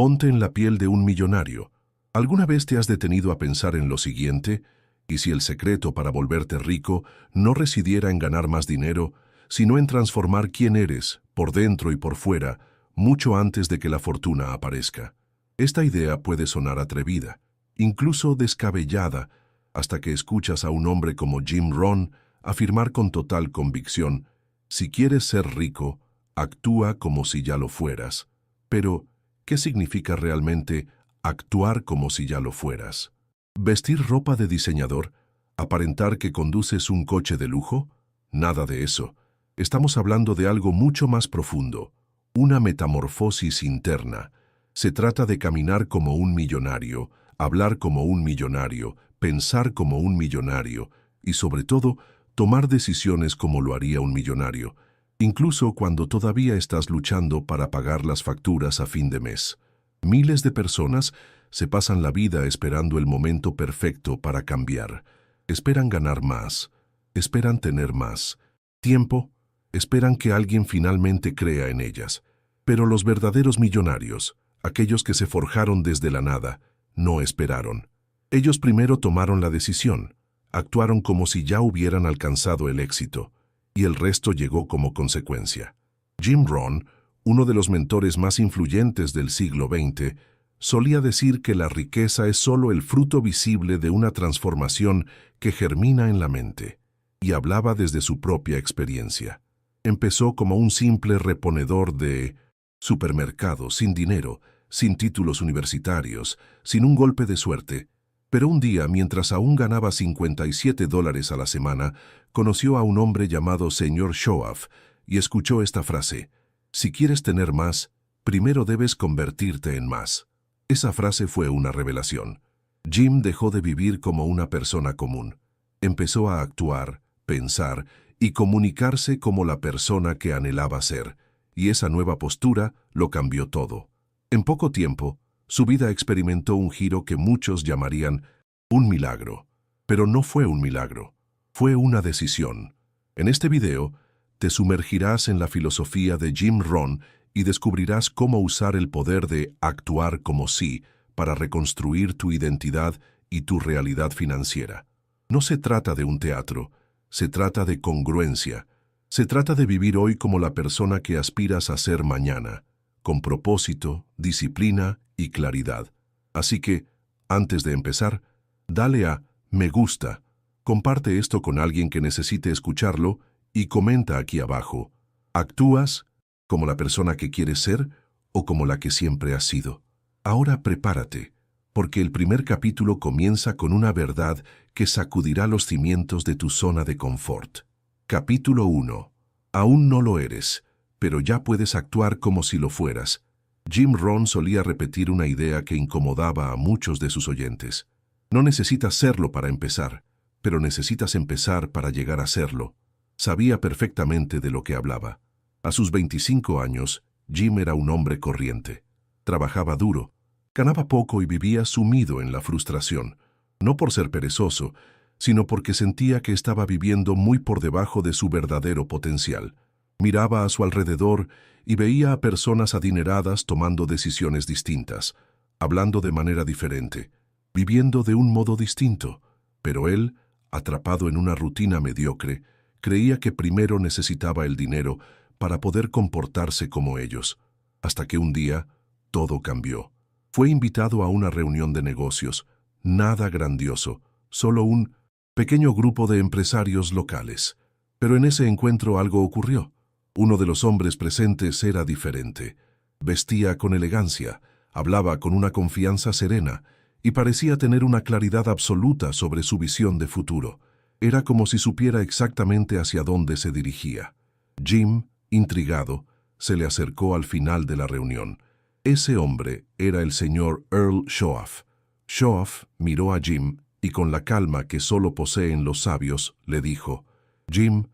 Ponte en la piel de un millonario. ¿Alguna vez te has detenido a pensar en lo siguiente? ¿Y si el secreto para volverte rico no residiera en ganar más dinero, sino en transformar quién eres, por dentro y por fuera, mucho antes de que la fortuna aparezca? Esta idea puede sonar atrevida, incluso descabellada, hasta que escuchas a un hombre como Jim Rohn afirmar con total convicción: si quieres ser rico, actúa como si ya lo fueras. Pero, ¿qué significa realmente actuar como si ya lo fueras? ¿Vestir ropa de diseñador? ¿Aparentar que conduces un coche de lujo? Nada de eso. Estamos hablando de algo mucho más profundo, una metamorfosis interna. Se trata de caminar como un millonario, hablar como un millonario, pensar como un millonario y, sobre todo, tomar decisiones como lo haría un millonario, incluso cuando todavía estás luchando para pagar las facturas a fin de mes. Miles de personas se pasan la vida esperando el momento perfecto para cambiar. Esperan ganar más, esperan tener más tiempo, esperan que alguien finalmente crea en ellas. Pero los verdaderos millonarios, aquellos que se forjaron desde la nada, no esperaron. Ellos primero tomaron la decisión, actuaron como si ya hubieran alcanzado el éxito, y el resto llegó como consecuencia. Jim Rohn, uno de los mentores más influyentes del siglo XX, solía decir que la riqueza es solo el fruto visible de una transformación que germina en la mente, y hablaba desde su propia experiencia. Empezó como un simple reponedor de supermercado, sin dinero, sin títulos universitarios, sin un golpe de suerte. Pero un día, mientras aún ganaba $57 a la semana, conoció a un hombre llamado Señor Shoaff y escuchó esta frase: si quieres tener más, primero debes convertirte en más. Esa frase fue una revelación. Jim dejó de vivir como una persona común. Empezó a actuar, pensar y comunicarse como la persona que anhelaba ser, y esa nueva postura lo cambió todo. En poco tiempo, su vida experimentó un giro que muchos llamarían un milagro. Pero no fue un milagro, fue una decisión. En este video, te sumergirás en la filosofía de Jim Rohn y descubrirás cómo usar el poder de actuar como sí para reconstruir tu identidad y tu realidad financiera. No se trata de un teatro, se trata de congruencia. Se trata de vivir hoy como la persona que aspiras a ser mañana, con propósito, disciplina y claridad. Así que, antes de empezar, dale a me gusta, comparte esto con alguien que necesite escucharlo y comenta aquí abajo: ¿actúas como la persona que quieres ser o como la que siempre has sido? Ahora prepárate, porque el primer capítulo comienza con una verdad que sacudirá los cimientos de tu zona de confort. Capítulo 1. Aún no lo eres, pero ya puedes actuar como si lo fueras. Jim Rohn solía repetir una idea que incomodaba a muchos de sus oyentes. No necesitas serlo para empezar, pero necesitas empezar para llegar a serlo. Sabía perfectamente de lo que hablaba. A sus 25 años, Jim era un hombre corriente. Trabajaba duro, ganaba poco y vivía sumido en la frustración, no por ser perezoso, sino porque sentía que estaba viviendo muy por debajo de su verdadero potencial. Miraba a su alrededor y veía a personas adineradas tomando decisiones distintas, hablando de manera diferente, viviendo de un modo distinto. Pero él, atrapado en una rutina mediocre, creía que primero necesitaba el dinero para poder comportarse como ellos. Hasta que un día, todo cambió. Fue invitado a una reunión de negocios, nada grandioso, solo un pequeño grupo de empresarios locales. Pero en ese encuentro algo ocurrió. Uno de los hombres presentes era diferente. Vestía con elegancia, hablaba con una confianza serena y parecía tener una claridad absoluta sobre su visión de futuro. Era como si supiera exactamente hacia dónde se dirigía. Jim, intrigado, se le acercó al final de la reunión. Ese hombre era el señor Earl Shoaff. Shoaff miró a Jim y con la calma que solo poseen los sabios, le dijo: Jim,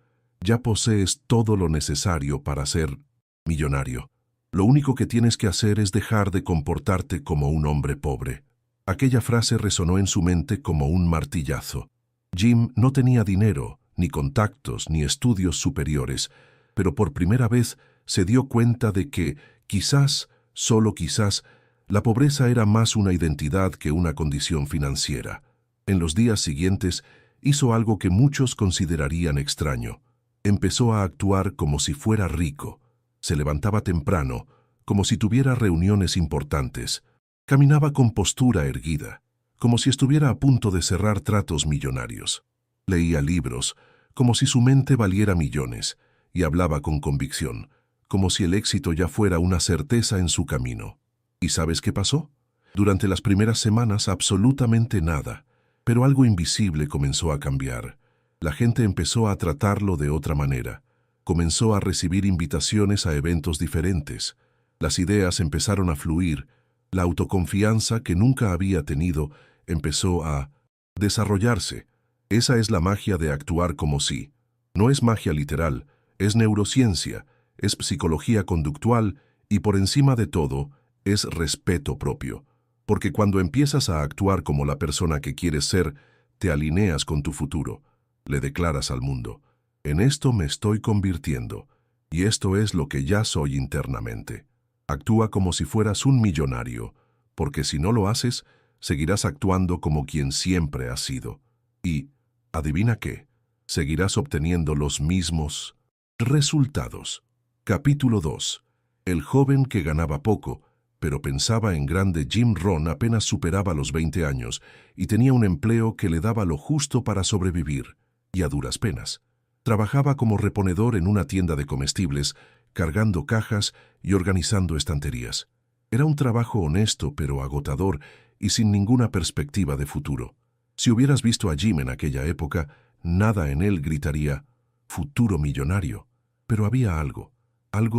ya posees todo lo necesario para ser millonario. Lo único que tienes que hacer es dejar de comportarte como un hombre pobre. Aquella frase resonó en su mente como un martillazo. Jim no tenía dinero, ni contactos, ni estudios superiores, pero por primera vez se dio cuenta de que, quizás, solo quizás, La pobreza era más una identidad que una condición financiera. En los días siguientes, hizo algo que muchos considerarían extraño. Empezó a actuar como si fuera rico. Se levantaba temprano, como si tuviera reuniones importantes. Caminaba con postura erguida, como si estuviera a punto de cerrar tratos millonarios. Leía libros, como si su mente valiera millones, y hablaba con convicción, como si el éxito ya fuera una certeza en su camino. ¿Y sabes qué pasó? Durante las primeras semanas absolutamente nada, pero algo invisible comenzó a cambiar. La gente empezó a tratarlo de otra manera. Comenzó a recibir invitaciones a eventos diferentes. Las ideas empezaron a fluir. La autoconfianza que nunca había tenido empezó a desarrollarse. Esa es la magia de actuar como si. No es magia literal, es neurociencia, es psicología conductual y por encima de todo, es respeto propio. Porque cuando empiezas a actuar como la persona que quieres ser, te alineas con tu futuro. Le declaras al mundo, en esto me estoy convirtiendo, y esto es lo que ya soy internamente. Actúa como si fueras un millonario, porque si no lo haces, seguirás actuando como quien siempre has sido. Y, ¿adivina qué? Seguirás obteniendo los mismos resultados. Capítulo 2. El joven que ganaba poco, pero pensaba en grande. Jim Rohn apenas superaba los 20 años y tenía un empleo que le daba lo justo para sobrevivir, y a duras penas. Trabajaba como reponedor en una tienda de comestibles, cargando cajas y organizando estanterías. Era un trabajo honesto pero agotador y sin ninguna perspectiva de futuro. Si hubieras visto a Jim en aquella época, nada en él gritaría futuro millonario. Pero había algo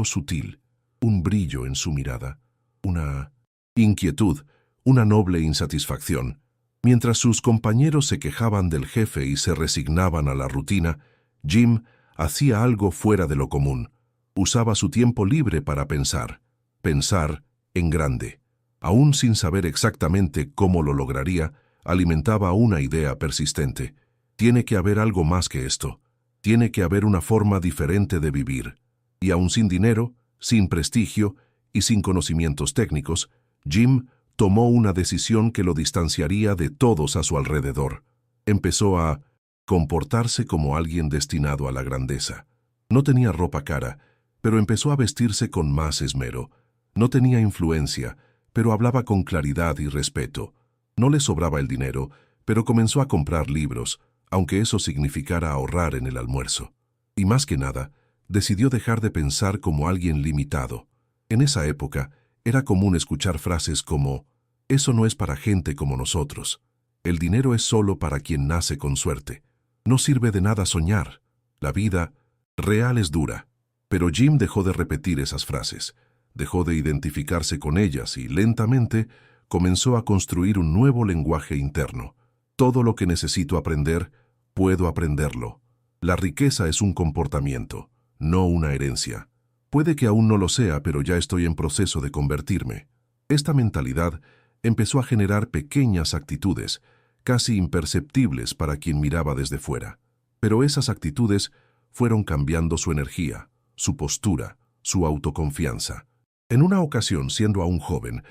sutil, un brillo en su mirada, una inquietud, una noble insatisfacción. Mientras sus compañeros se quejaban del jefe y se resignaban a la rutina, Jim hacía algo fuera de lo común. Usaba su tiempo libre para pensar en grande. Aún sin saber exactamente cómo lo lograría, alimentaba una idea persistente. Tiene que haber algo más que esto. Tiene que haber una forma diferente de vivir. Y aún sin dinero, sin prestigio y sin conocimientos técnicos, Jim tomó una decisión que lo distanciaría de todos a su alrededor. Empezó a comportarse como alguien destinado a la grandeza. No tenía ropa cara, pero empezó a vestirse con más esmero. No tenía influencia, pero hablaba con claridad y respeto. No le sobraba el dinero, pero comenzó a comprar libros, aunque eso significara ahorrar en el almuerzo. Y más que nada, decidió dejar de pensar como alguien limitado. En esa época, era común escuchar frases como, «Eso no es para gente como nosotros. El dinero es solo para quien nace con suerte. No sirve de nada soñar. La vida real es dura». Pero Jim dejó de repetir esas frases, dejó de identificarse con ellas y lentamente comenzó a construir un nuevo lenguaje interno. Todo lo que necesito aprender, puedo aprenderlo. La riqueza es un comportamiento, no una herencia. Puede que aún no lo sea, pero ya estoy en proceso de convertirme. Esta mentalidad empezó a generar pequeñas actitudes, casi imperceptibles para quien miraba desde fuera. Pero esas actitudes fueron cambiando su energía, su postura, su autoconfianza. En una ocasión, siendo aún joven,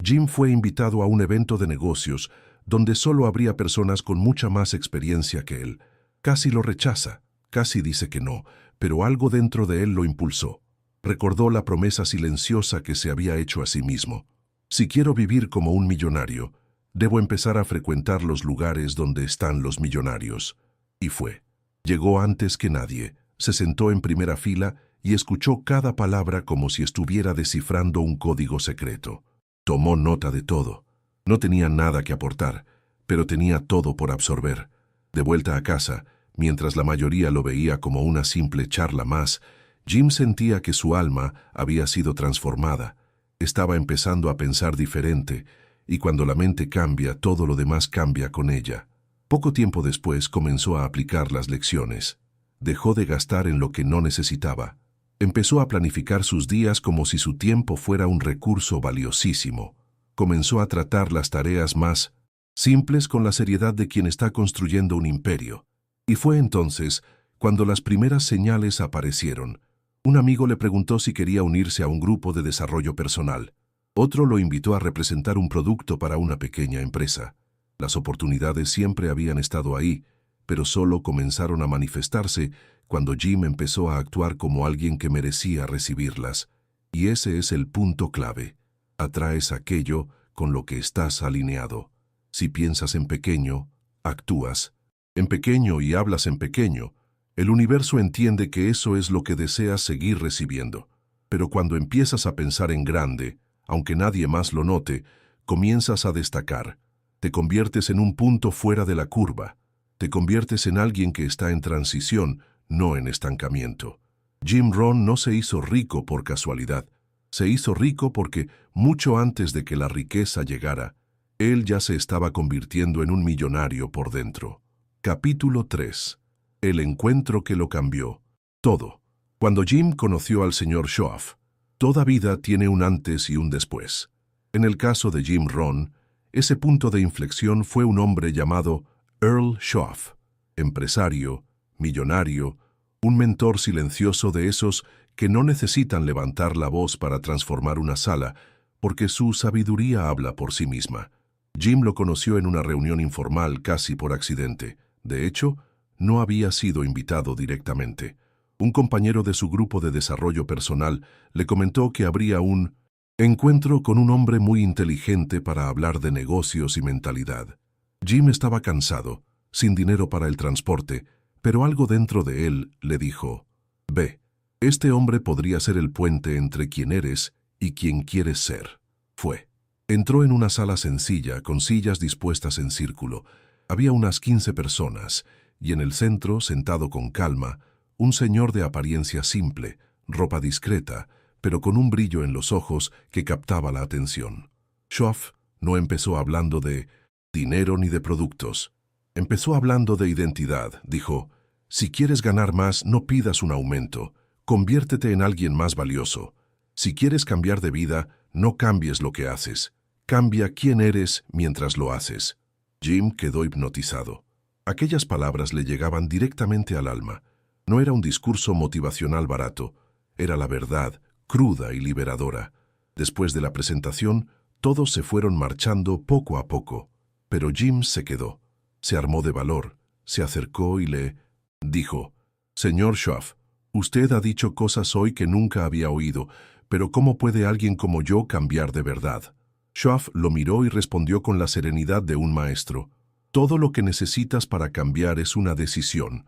Jim fue invitado a un evento de negocios donde solo habría personas con mucha más experiencia que él. Casi lo rechaza, casi dice que no, pero algo dentro de él lo impulsó. Recordó la promesa silenciosa que se había hecho a sí mismo. Si quiero vivir como un millonario, debo empezar a frecuentar los lugares donde están los millonarios. Y fue. Llegó antes que nadie, se sentó en primera fila y escuchó cada palabra como si estuviera descifrando un código secreto. Tomó nota de todo. No tenía nada que aportar, pero tenía todo por absorber. De vuelta a casa, mientras la mayoría lo veía como una simple charla más, Jim sentía que su alma había sido transformada. Estaba empezando a pensar diferente, y cuando la mente cambia, todo lo demás cambia con ella. Poco tiempo después comenzó a aplicar las lecciones. Dejó de gastar en lo que no necesitaba. Empezó a planificar sus días como si su tiempo fuera un recurso valiosísimo. Comenzó a tratar las tareas más simples con la seriedad de quien está construyendo un imperio. Y fue entonces cuando las primeras señales aparecieron. Un amigo le preguntó si quería unirse a un grupo de desarrollo personal. Otro lo invitó a representar un producto para una pequeña empresa. Las oportunidades siempre habían estado ahí, pero solo comenzaron a manifestarse cuando Jim empezó a actuar como alguien que merecía recibirlas. Y ese es el punto clave. Atraes aquello con lo que estás alineado. Si piensas en pequeño, actúas en pequeño y hablas en pequeño. El universo entiende que eso es lo que deseas seguir recibiendo. Pero cuando empiezas a pensar en grande, aunque nadie más lo note, comienzas a destacar. Te conviertes en un punto fuera de la curva. Te conviertes en alguien que está en transición, no en estancamiento. Jim Rohn no se hizo rico por casualidad. Se hizo rico porque, mucho antes de que la riqueza llegara, él ya se estaba convirtiendo en un millonario por dentro. Capítulo 3. El encuentro que lo cambió. Todo. Cuando Jim conoció al señor Schoaf, toda vida tiene un antes y un después. En el caso de Jim Rohn, ese punto de inflexión fue un hombre llamado Earl Schoaf, empresario, millonario, un mentor silencioso de esos que no necesitan levantar la voz para transformar una sala, porque su sabiduría habla por sí misma. Jim lo conoció en una reunión informal casi por accidente. De hecho, no había sido invitado directamente. Un compañero de su grupo de desarrollo personal le comentó que habría un encuentro con un hombre muy inteligente para hablar de negocios y mentalidad. Jim estaba cansado, sin dinero para el transporte, pero algo dentro de él le dijo: «Ve, este hombre podría ser el puente entre quien eres y quien quieres ser». Fue. Entró en una sala sencilla, con sillas dispuestas en círculo. Había unas 15 personas, y en el centro, sentado con calma, un señor de apariencia simple, ropa discreta, pero con un brillo en los ojos que captaba la atención. Schoaf no empezó hablando de dinero ni de productos. Empezó hablando de identidad. Dijo: «Si quieres ganar más, no pidas un aumento. Conviértete en alguien más valioso. Si quieres cambiar de vida, no cambies lo que haces. Cambia quién eres mientras lo haces». Jim quedó hipnotizado. Aquellas palabras le llegaban directamente al alma. No era un discurso motivacional barato, era la verdad, cruda y liberadora. Después de la presentación, todos se fueron marchando poco a poco, pero Jim se quedó. Se armó de valor, se acercó y le dijo: «Señor Schoaf, usted ha dicho cosas hoy que nunca había oído, pero ¿cómo puede alguien como yo cambiar de verdad?». Schoaf lo miró y respondió con la serenidad de un maestro: «Todo lo que necesitas para cambiar es una decisión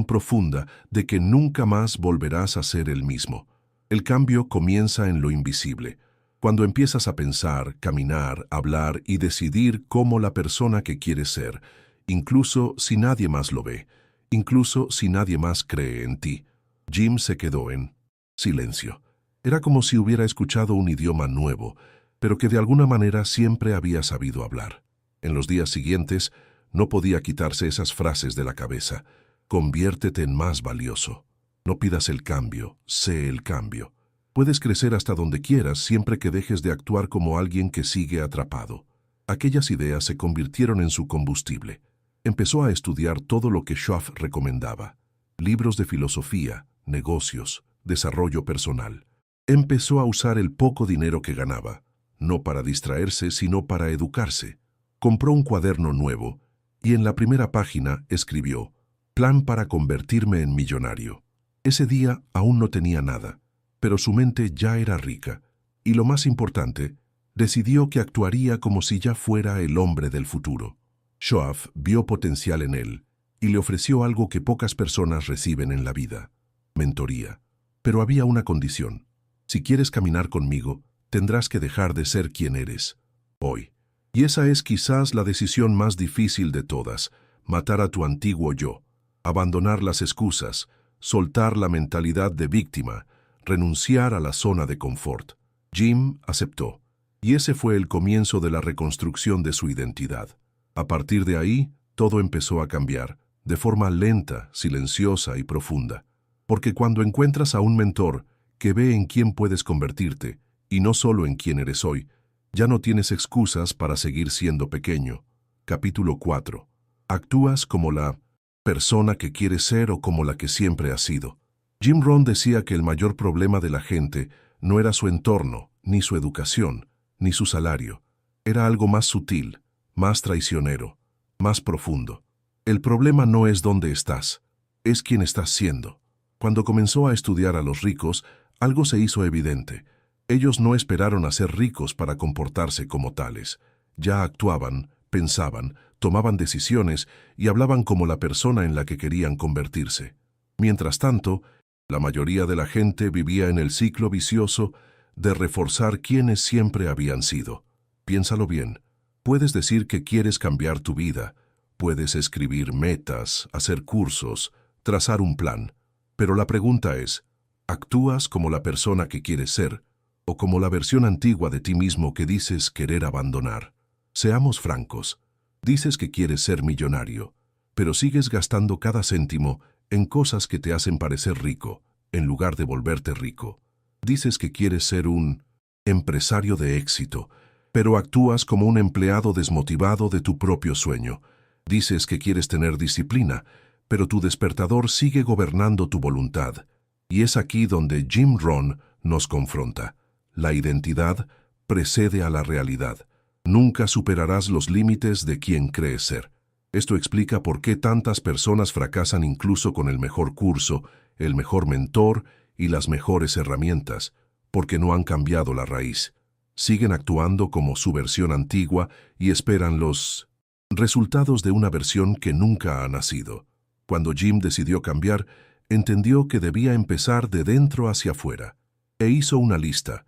profunda de que nunca más volverás a ser el mismo. El cambio comienza en lo invisible, cuando empiezas a pensar, caminar, hablar y decidir como la persona que quieres ser, incluso si nadie más lo ve, incluso si nadie más cree en ti». Jim se quedó en silencio. Era como si hubiera escuchado un idioma nuevo, pero que de alguna manera siempre había sabido hablar. En los días siguientes, no podía quitarse esas frases de la cabeza. Conviértete en más valioso. No pidas el cambio, sé el cambio. Puedes crecer hasta donde quieras siempre que dejes de actuar como alguien que sigue atrapado. Aquellas ideas se convirtieron en su combustible. Empezó a estudiar todo lo que Schoaf recomendaba: libros de filosofía, negocios, desarrollo personal. Empezó a usar el poco dinero que ganaba, no para distraerse, sino para educarse. Compró un cuaderno nuevo y en la primera página escribió: «Plan para convertirme en millonario». Ese día aún no tenía nada, pero su mente ya era rica. Y lo más importante, decidió que actuaría como si ya fuera el hombre del futuro. Schoaf vio potencial en él y le ofreció algo que pocas personas reciben en la vida: mentoría. Pero había una condición: si quieres caminar conmigo, tendrás que dejar de ser quien eres hoy. Y esa es quizás la decisión más difícil de todas: matar a tu antiguo yo, abandonar las excusas, soltar la mentalidad de víctima, renunciar a la zona de confort. Jim aceptó, y ese fue el comienzo de la reconstrucción de su identidad. A partir de ahí, todo empezó a cambiar, de forma lenta, silenciosa y profunda. Porque cuando encuentras a un mentor que ve en quién puedes convertirte, y no solo en quién eres hoy, ya no tienes excusas para seguir siendo pequeño. Capítulo 4. Actúas como la persona que quieres ser o como la que siempre has sido. Jim Rohn decía que el mayor problema de la gente no era su entorno, ni su educación, ni su salario. Era algo más sutil, más traicionero, más profundo. El problema no es dónde estás, es quién estás siendo. Cuando comenzó a estudiar a los ricos, algo se hizo evidente. Ellos no esperaron a ser ricos para comportarse como tales. Ya actuaban, pensaban, tomaban decisiones y hablaban como la persona en la que querían convertirse. Mientras tanto, la mayoría de la gente vivía en el ciclo vicioso de reforzar quienes siempre habían sido. Piénsalo bien. Puedes decir que quieres cambiar tu vida, puedes escribir metas, hacer cursos, trazar un plan. Pero la pregunta es, ¿actúas como la persona que quieres ser o como la versión antigua de ti mismo que dices querer abandonar? Seamos francos. Dices que quieres ser millonario, pero sigues gastando cada céntimo en cosas que te hacen parecer rico, en lugar de volverte rico. Dices que quieres ser un empresario de éxito, pero actúas como un empleado desmotivado de tu propio sueño. Dices que quieres tener disciplina, pero tu despertador sigue gobernando tu voluntad. Y es aquí donde Jim Rohn nos confronta. La identidad precede a la realidad. Nunca superarás los límites de quien crees ser. Esto explica por qué tantas personas fracasan incluso con el mejor curso, el mejor mentor y las mejores herramientas, porque no han cambiado la raíz. Siguen actuando como su versión antigua y esperan los resultados de una versión que nunca ha nacido. Cuando Jim decidió cambiar, entendió que debía empezar de dentro hacia afuera, e hizo una lista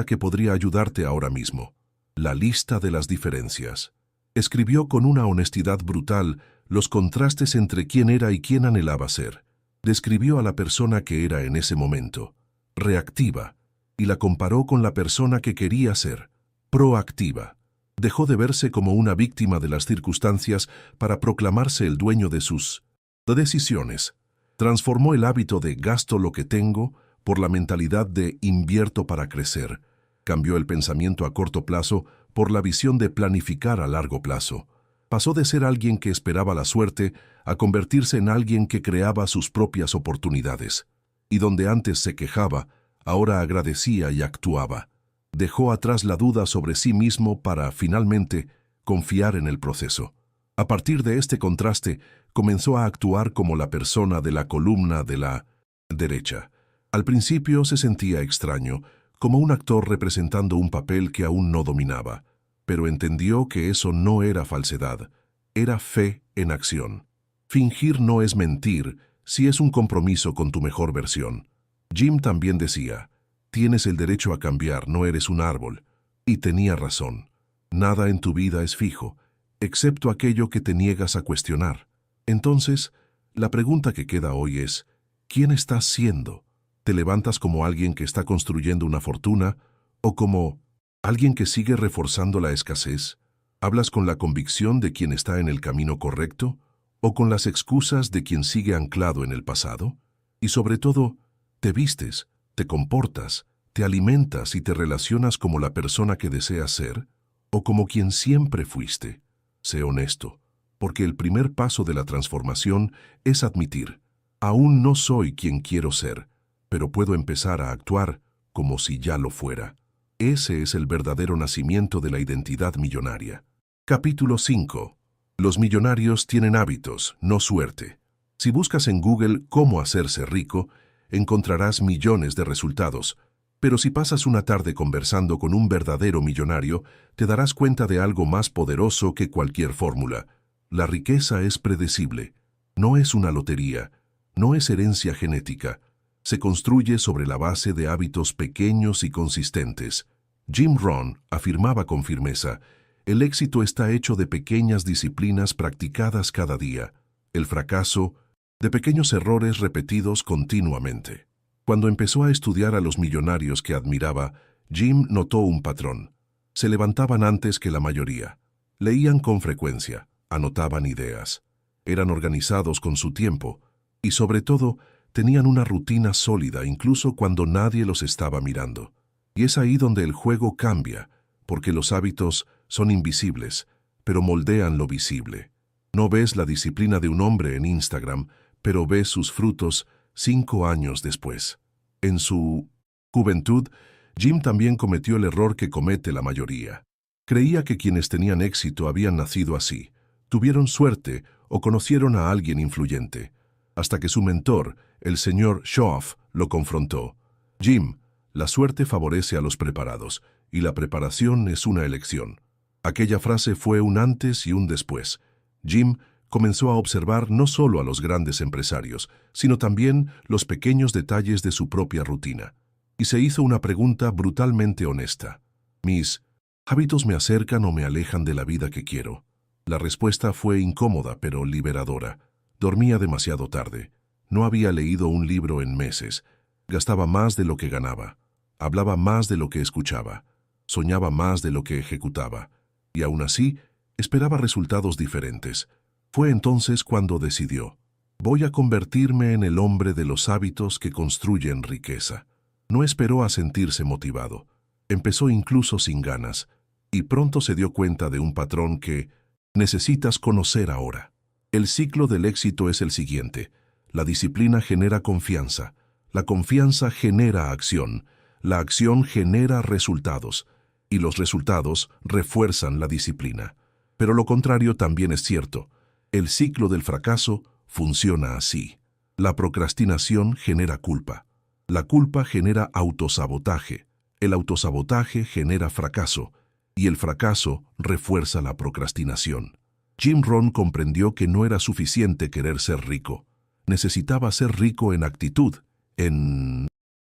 que podría ayudarte ahora mismo. La lista de las diferencias. Escribió con una honestidad brutal los contrastes entre quién era y quién anhelaba ser. Describió a la persona que era en ese momento, reactiva, y la comparó con la persona que quería ser, proactiva. Dejó de verse como una víctima de las circunstancias para proclamarse el dueño de sus decisiones. Transformó el hábito de gasto lo que tengo por la mentalidad de invierto para crecer. Cambió el pensamiento a corto plazo por la visión de planificar a largo plazo. Pasó de ser alguien que esperaba la suerte a convertirse en alguien que creaba sus propias oportunidades. Y donde antes se quejaba, ahora agradecía y actuaba. Dejó atrás la duda sobre sí mismo para, finalmente, confiar en el proceso. A partir de este contraste, comenzó a actuar como la persona de la columna de la derecha. Al principio se sentía extraño, como un actor representando un papel que aún no dominaba, pero entendió que eso no era falsedad, era fe en acción. Fingir no es mentir si es un compromiso con tu mejor versión. Jim también decía, tienes el derecho a cambiar, no eres un árbol. Y tenía razón. Nada en tu vida es fijo, excepto aquello que te niegas a cuestionar. Entonces, la pregunta que queda hoy es, ¿quién estás siendo? ¿Te levantas como alguien que está construyendo una fortuna o como alguien que sigue reforzando la escasez? ¿Hablas con la convicción de quien está en el camino correcto o con las excusas de quien sigue anclado en el pasado? Y sobre todo, ¿te vistes, te comportas, te alimentas y te relacionas como la persona que deseas ser o como quien siempre fuiste? Sé honesto, porque el primer paso de la transformación es admitir, aún no soy quien quiero ser, pero puedo empezar a actuar como si ya lo fuera. Ese es el verdadero nacimiento de la identidad millonaria. Capítulo 5. Los millonarios tienen hábitos, no suerte. Si buscas en Google cómo hacerse rico, encontrarás millones de resultados, pero si pasas una tarde conversando con un verdadero millonario, te darás cuenta de algo más poderoso que cualquier fórmula. La riqueza es predecible, no es una lotería, no es herencia genética. Se construye sobre la base de hábitos pequeños y consistentes. Jim Rohn afirmaba con firmeza, el éxito está hecho de pequeñas disciplinas practicadas cada día, el fracaso de pequeños errores repetidos continuamente. Cuando empezó a estudiar a los millonarios que admiraba, Jim notó un patrón. Se levantaban antes que la mayoría, leían con frecuencia, anotaban ideas, eran organizados con su tiempo y, sobre todo, tenían una rutina sólida incluso cuando nadie los estaba mirando. Y es ahí donde el juego cambia, porque los hábitos son invisibles, pero moldean lo visible. No ves la disciplina de un hombre en Instagram, pero ves sus frutos 5 años después. En su juventud, Jim también cometió el error que comete la mayoría. Creía que quienes tenían éxito habían nacido así, tuvieron suerte o conocieron a alguien influyente, hasta que su mentor, el señor Schoff, lo confrontó. Jim, la suerte favorece a los preparados, y la preparación es una elección. Aquella frase fue un antes y un después. Jim comenzó a observar no solo a los grandes empresarios, sino también los pequeños detalles de su propia rutina. Y se hizo una pregunta brutalmente honesta. ¿Mis hábitos me acercan o me alejan de la vida que quiero? La respuesta fue incómoda pero liberadora. Dormía demasiado tarde. No había leído un libro en meses. Gastaba más de lo que ganaba. Hablaba más de lo que escuchaba. Soñaba más de lo que ejecutaba. Y aún así, esperaba resultados diferentes. Fue entonces cuando decidió: voy a convertirme en el hombre de los hábitos que construyen riqueza. No esperó a sentirse motivado. Empezó incluso sin ganas, y pronto se dio cuenta de un patrón que necesitas conocer ahora. El ciclo del éxito es el siguiente. La disciplina genera confianza. La confianza genera acción. La acción genera resultados. Y los resultados refuerzan la disciplina. Pero lo contrario también es cierto. El ciclo del fracaso funciona así. La procrastinación genera culpa. La culpa genera autosabotaje. El autosabotaje genera fracaso. Y el fracaso refuerza la procrastinación. Jim Rohn comprendió que no era suficiente querer ser rico. Necesitaba ser rico en actitud, en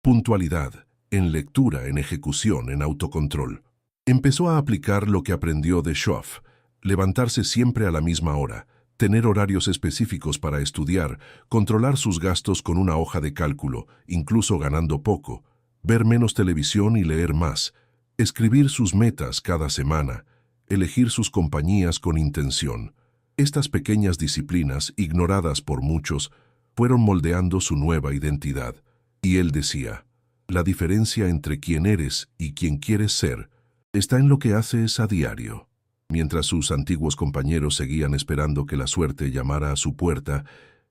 puntualidad, en lectura, en ejecución, en autocontrol. Empezó a aplicar lo que aprendió de Schoff: levantarse siempre a la misma hora, tener horarios específicos para estudiar, controlar sus gastos con una hoja de cálculo, incluso ganando poco, ver menos televisión y leer más, escribir sus metas cada semana, elegir sus compañías con intención. Estas pequeñas disciplinas, ignoradas por muchos, fueron moldeando su nueva identidad. Y él decía: la diferencia entre quién eres y quién quieres ser está en lo que haces a diario. Mientras sus antiguos compañeros seguían esperando que la suerte llamara a su puerta,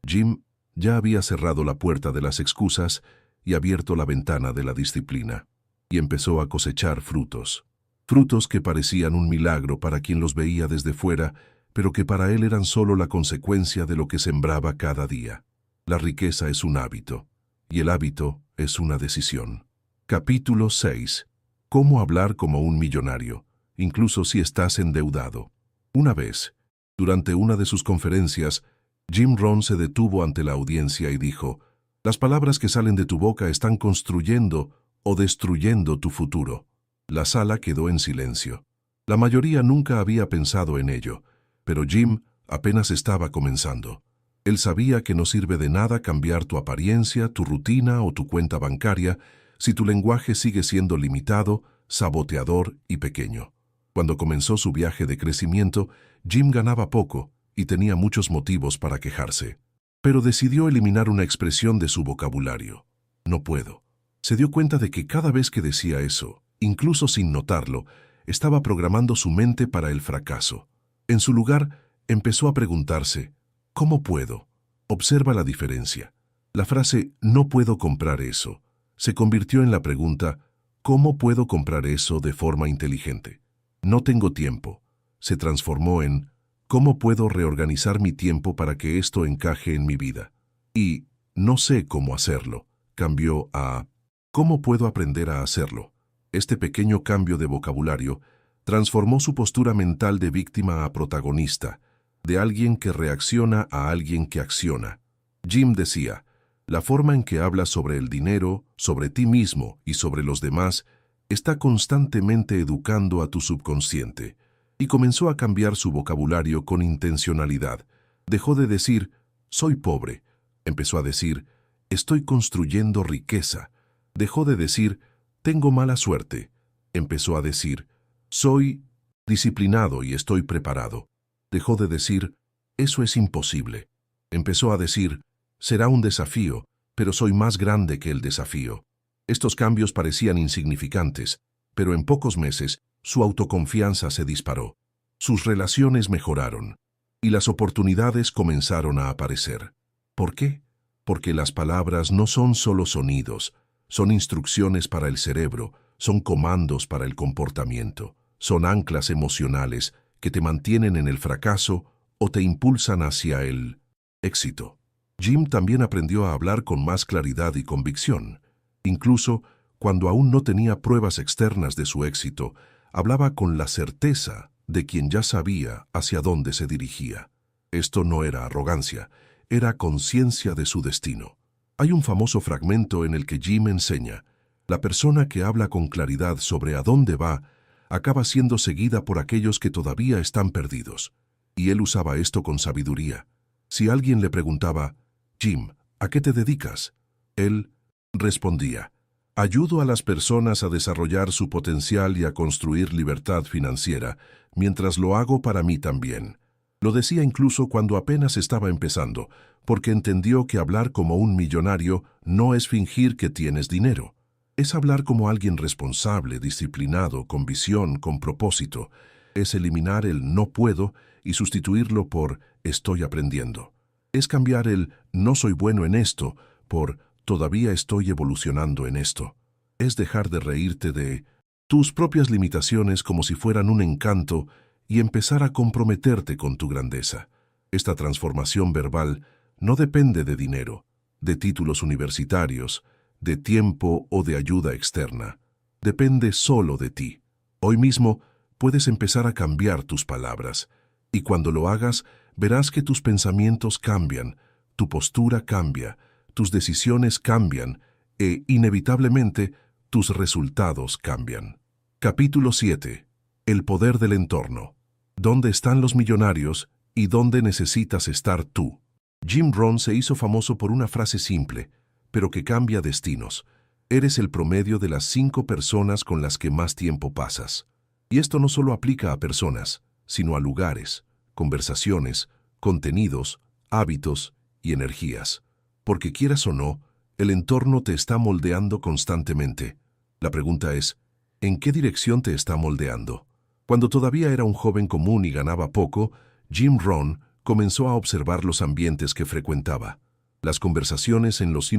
Jim ya había cerrado la puerta de las excusas y abierto la ventana de la disciplina. Y empezó a cosechar frutos. Frutos que parecían un milagro para quien los veía desde fuera, pero que para él eran solo la consecuencia de lo que sembraba cada día. La riqueza es un hábito, y el hábito es una decisión. Capítulo 6. Cómo hablar como un millonario, incluso si estás endeudado. Una vez, durante una de sus conferencias, Jim Rohn se detuvo ante la audiencia y dijo: las palabras que salen de tu boca están construyendo o destruyendo tu futuro. La sala quedó en silencio. La mayoría nunca había pensado en ello, pero Jim apenas estaba comenzando. Él sabía que no sirve de nada cambiar tu apariencia, tu rutina o tu cuenta bancaria si tu lenguaje sigue siendo limitado, saboteador y pequeño. Cuando comenzó su viaje de crecimiento, Jim ganaba poco y tenía muchos motivos para quejarse. Pero decidió eliminar una expresión de su vocabulario: no puedo. Se dio cuenta de que cada vez que decía eso, incluso sin notarlo, estaba programando su mente para el fracaso. En su lugar, empezó a preguntarse: ¿cómo puedo? Observa la diferencia. La frase «no puedo comprar eso» se convirtió en la pregunta «¿cómo puedo comprar eso de forma inteligente?» No tengo tiempo. Se transformó en «¿cómo puedo reorganizar mi tiempo para que esto encaje en mi vida?» Y «no sé cómo hacerlo» cambió a «¿cómo puedo aprender a hacerlo?» Este pequeño cambio de vocabulario transformó su postura mental de víctima a protagonista, de alguien que reacciona a alguien que acciona. Jim decía: la forma en que hablas sobre el dinero, sobre ti mismo y sobre los demás está constantemente educando a tu subconsciente. Y comenzó a cambiar su vocabulario con intencionalidad. Dejó de decir «soy pobre». Empezó a decir «estoy construyendo riqueza». Dejó de decir «tengo mala suerte». Empezó a decir «soy disciplinado y estoy preparado». Dejó de decir «eso es imposible». Empezó a decir «será un desafío, pero soy más grande que el desafío». Estos cambios parecían insignificantes, pero en pocos meses su autoconfianza se disparó. Sus relaciones mejoraron y las oportunidades comenzaron a aparecer. ¿Por qué? Porque las palabras no son solo sonidos, son instrucciones para el cerebro, son comandos para el comportamiento, son anclas emocionales que te mantienen en el fracaso o te impulsan hacia el éxito. Jim también aprendió a hablar con más claridad y convicción. Incluso cuando aún no tenía pruebas externas de su éxito, hablaba con la certeza de quien ya sabía hacia dónde se dirigía. Esto no era arrogancia, era conciencia de su destino. Hay un famoso fragmento en el que Jim enseña: la persona que habla con claridad sobre a dónde va acaba siendo seguida por aquellos que todavía están perdidos. Y él usaba esto con sabiduría. Si alguien le preguntaba: Jim, ¿a qué te dedicas?, él respondía: ayudo a las personas a desarrollar su potencial y a construir libertad financiera, mientras lo hago para mí también. Lo decía incluso cuando apenas estaba empezando, porque entendió que hablar como un millonario no es fingir que tienes dinero. Es hablar como alguien responsable, disciplinado, con visión, con propósito. Es eliminar el no puedo y sustituirlo por estoy aprendiendo. Es cambiar el no soy bueno en esto por todavía estoy evolucionando en esto. Es dejar de reírte de tus propias limitaciones como si fueran un encanto y empezar a comprometerte con tu grandeza. Esta transformación verbal no depende de dinero, de títulos universitarios, de tiempo o de ayuda externa. Depende solo de ti. Hoy mismo puedes empezar a cambiar tus palabras, y cuando lo hagas, verás que tus pensamientos cambian, tu postura cambia, tus decisiones cambian e, inevitablemente, tus resultados cambian. Capítulo 7. El poder del entorno. ¿Dónde están los millonarios y dónde necesitas estar tú? Jim Rohn se hizo famoso por una frase simple, pero que cambia destinos. Eres el promedio de las 5 personas con las que más tiempo pasas. Y esto no solo aplica a personas, sino a lugares, conversaciones, contenidos, hábitos y energías. Porque quieras o no, el entorno te está moldeando constantemente. La pregunta es, ¿en qué dirección te está moldeando? Cuando todavía era un joven común y ganaba poco, Jim Rohn comenzó a observar los ambientes que frecuentaba, las conversaciones en los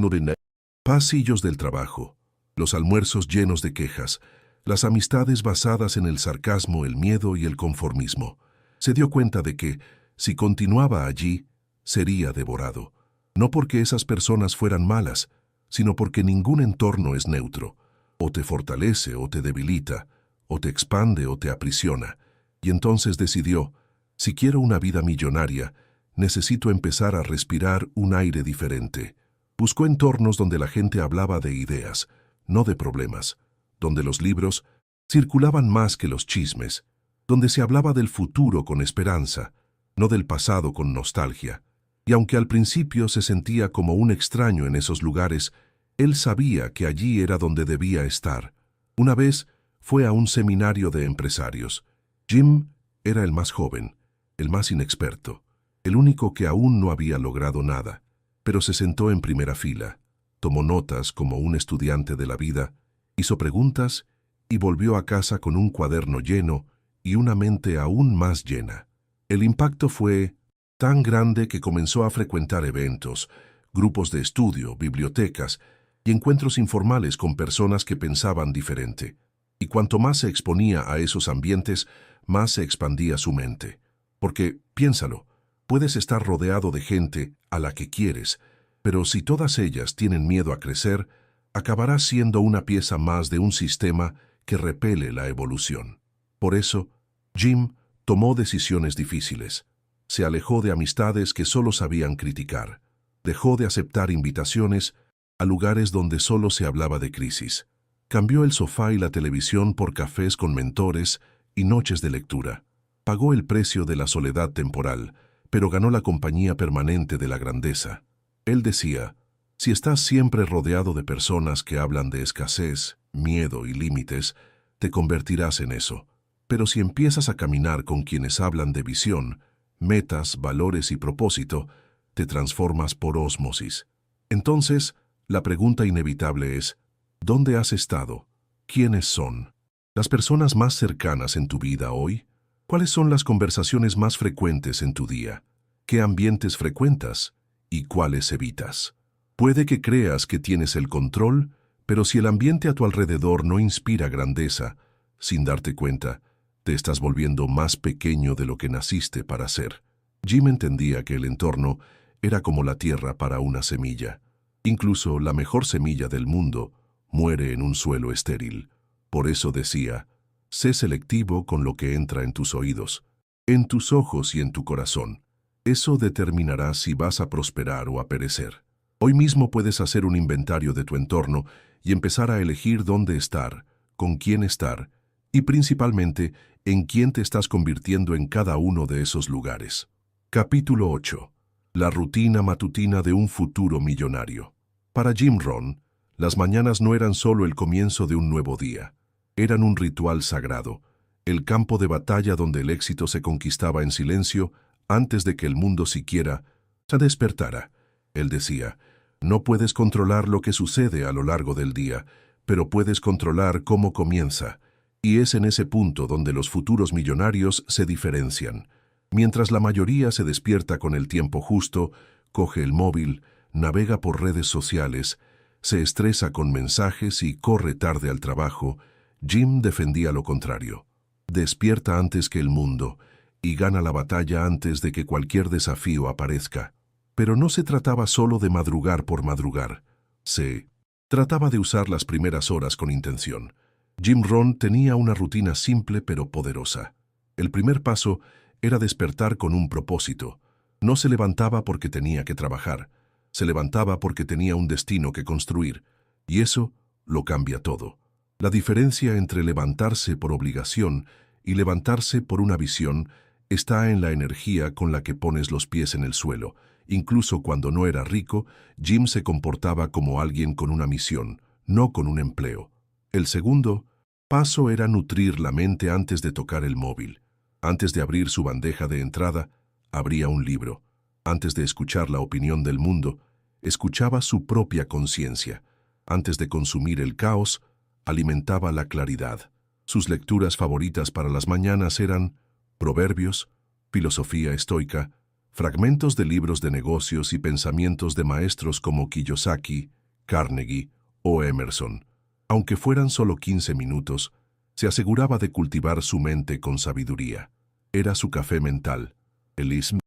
pasillos del trabajo, los almuerzos llenos de quejas, las amistades basadas en el sarcasmo, el miedo y el conformismo. Se dio cuenta de que, si continuaba allí, sería devorado. No porque esas personas fueran malas, sino porque ningún entorno es neutro. O te fortalece o te debilita, o te expande o te aprisiona. Y entonces decidió: si quiero una vida millonaria, necesito empezar a respirar un aire diferente. Buscó entornos donde la gente hablaba de ideas, no de problemas, donde los libros circulaban más que los chismes, donde se hablaba del futuro con esperanza, no del pasado con nostalgia. Y aunque al principio se sentía como un extraño en esos lugares, él sabía que allí era donde debía estar. Una vez fue a un seminario de empresarios. Jim era el más joven, el más inexperto, el único que aún no había logrado nada, pero se sentó en primera fila, tomó notas como un estudiante de la vida, hizo preguntas y volvió a casa con un cuaderno lleno y una mente aún más llena. El impacto fue tan grande que comenzó a frecuentar eventos, grupos de estudio, bibliotecas y encuentros informales con personas que pensaban diferente. Y cuanto más se exponía a esos ambientes, más se expandía su mente. Porque, piénsalo, puedes estar rodeado de gente a la que quieres, pero si todas ellas tienen miedo a crecer, acabarás siendo una pieza más de un sistema que repele la evolución. Por eso, Jim tomó decisiones difíciles. Se alejó de amistades que solo sabían criticar. Dejó de aceptar invitaciones a lugares donde solo se hablaba de crisis. Cambió el sofá y la televisión por cafés con mentores y noches de lectura. Pagó el precio de la soledad temporal, pero ganó la compañía permanente de la grandeza. Él decía: si estás siempre rodeado de personas que hablan de escasez, miedo y límites, te convertirás en eso. Pero si empiezas a caminar con quienes hablan de visión, metas, valores y propósito, te transformas por ósmosis. Entonces, la pregunta inevitable es: ¿dónde has estado? ¿Quiénes son las personas más cercanas en tu vida hoy? ¿Cuáles son las conversaciones más frecuentes en tu día? ¿Qué ambientes frecuentas y cuáles evitas? Puede que creas que tienes el control, Pero si el ambiente a tu alrededor no inspira grandeza, sin darte cuenta, te estás volviendo más pequeño de lo que naciste para ser. Jim entendía que el entorno era como la tierra para una semilla. Incluso la mejor semilla del mundo muere en un suelo estéril. Por eso decía, sé selectivo con lo que entra en tus oídos, en tus ojos y en tu corazón. Eso determinará si vas a prosperar o a perecer. Hoy mismo puedes hacer un inventario de tu entorno y empezar a elegir dónde estar, con quién estar y principalmente en quién te estás convirtiendo en cada uno de esos lugares. Capítulo 8. La rutina matutina de un futuro millonario. Para Jim Rohn, las mañanas no eran solo el comienzo de un nuevo día. Eran un ritual sagrado, el campo de batalla donde el éxito se conquistaba en silencio antes de que el mundo siquiera se despertara. Él decía, no puedes controlar lo que sucede a lo largo del día, pero puedes controlar cómo comienza. Y es en ese punto donde los futuros millonarios se diferencian. Mientras la mayoría se despierta con el tiempo justo, coge el móvil, navega por redes sociales, se estresa con mensajes y corre tarde al trabajo, Jim defendía lo contrario. Despierta antes que el mundo y gana la batalla antes de que cualquier desafío aparezca. Pero no se trataba solo de madrugar por madrugar. Se trataba de usar las primeras horas con intención. Jim Rohn tenía una rutina simple pero poderosa. El primer paso era despertar con un propósito. No se levantaba porque tenía que trabajar. Se levantaba porque tenía un destino que construir. Y eso lo cambia todo. La diferencia entre levantarse por obligación y levantarse por una visión está en la energía con la que pones los pies en el suelo. Incluso cuando no era rico, Jim se comportaba como alguien con una misión, no con un empleo. El segundo paso era nutrir la mente antes de tocar el móvil. Antes de abrir su bandeja de entrada, abría un libro. Antes de escuchar la opinión del mundo, escuchaba su propia conciencia. Antes de consumir el caos, alimentaba la claridad. Sus lecturas favoritas para las mañanas eran proverbios, filosofía estoica, fragmentos de libros de negocios y pensamientos de maestros como Kiyosaki, Carnegie o Emerson. Aunque fueran solo 15 minutos, se aseguraba de cultivar su mente con sabiduría. Era su café mental. El ISM.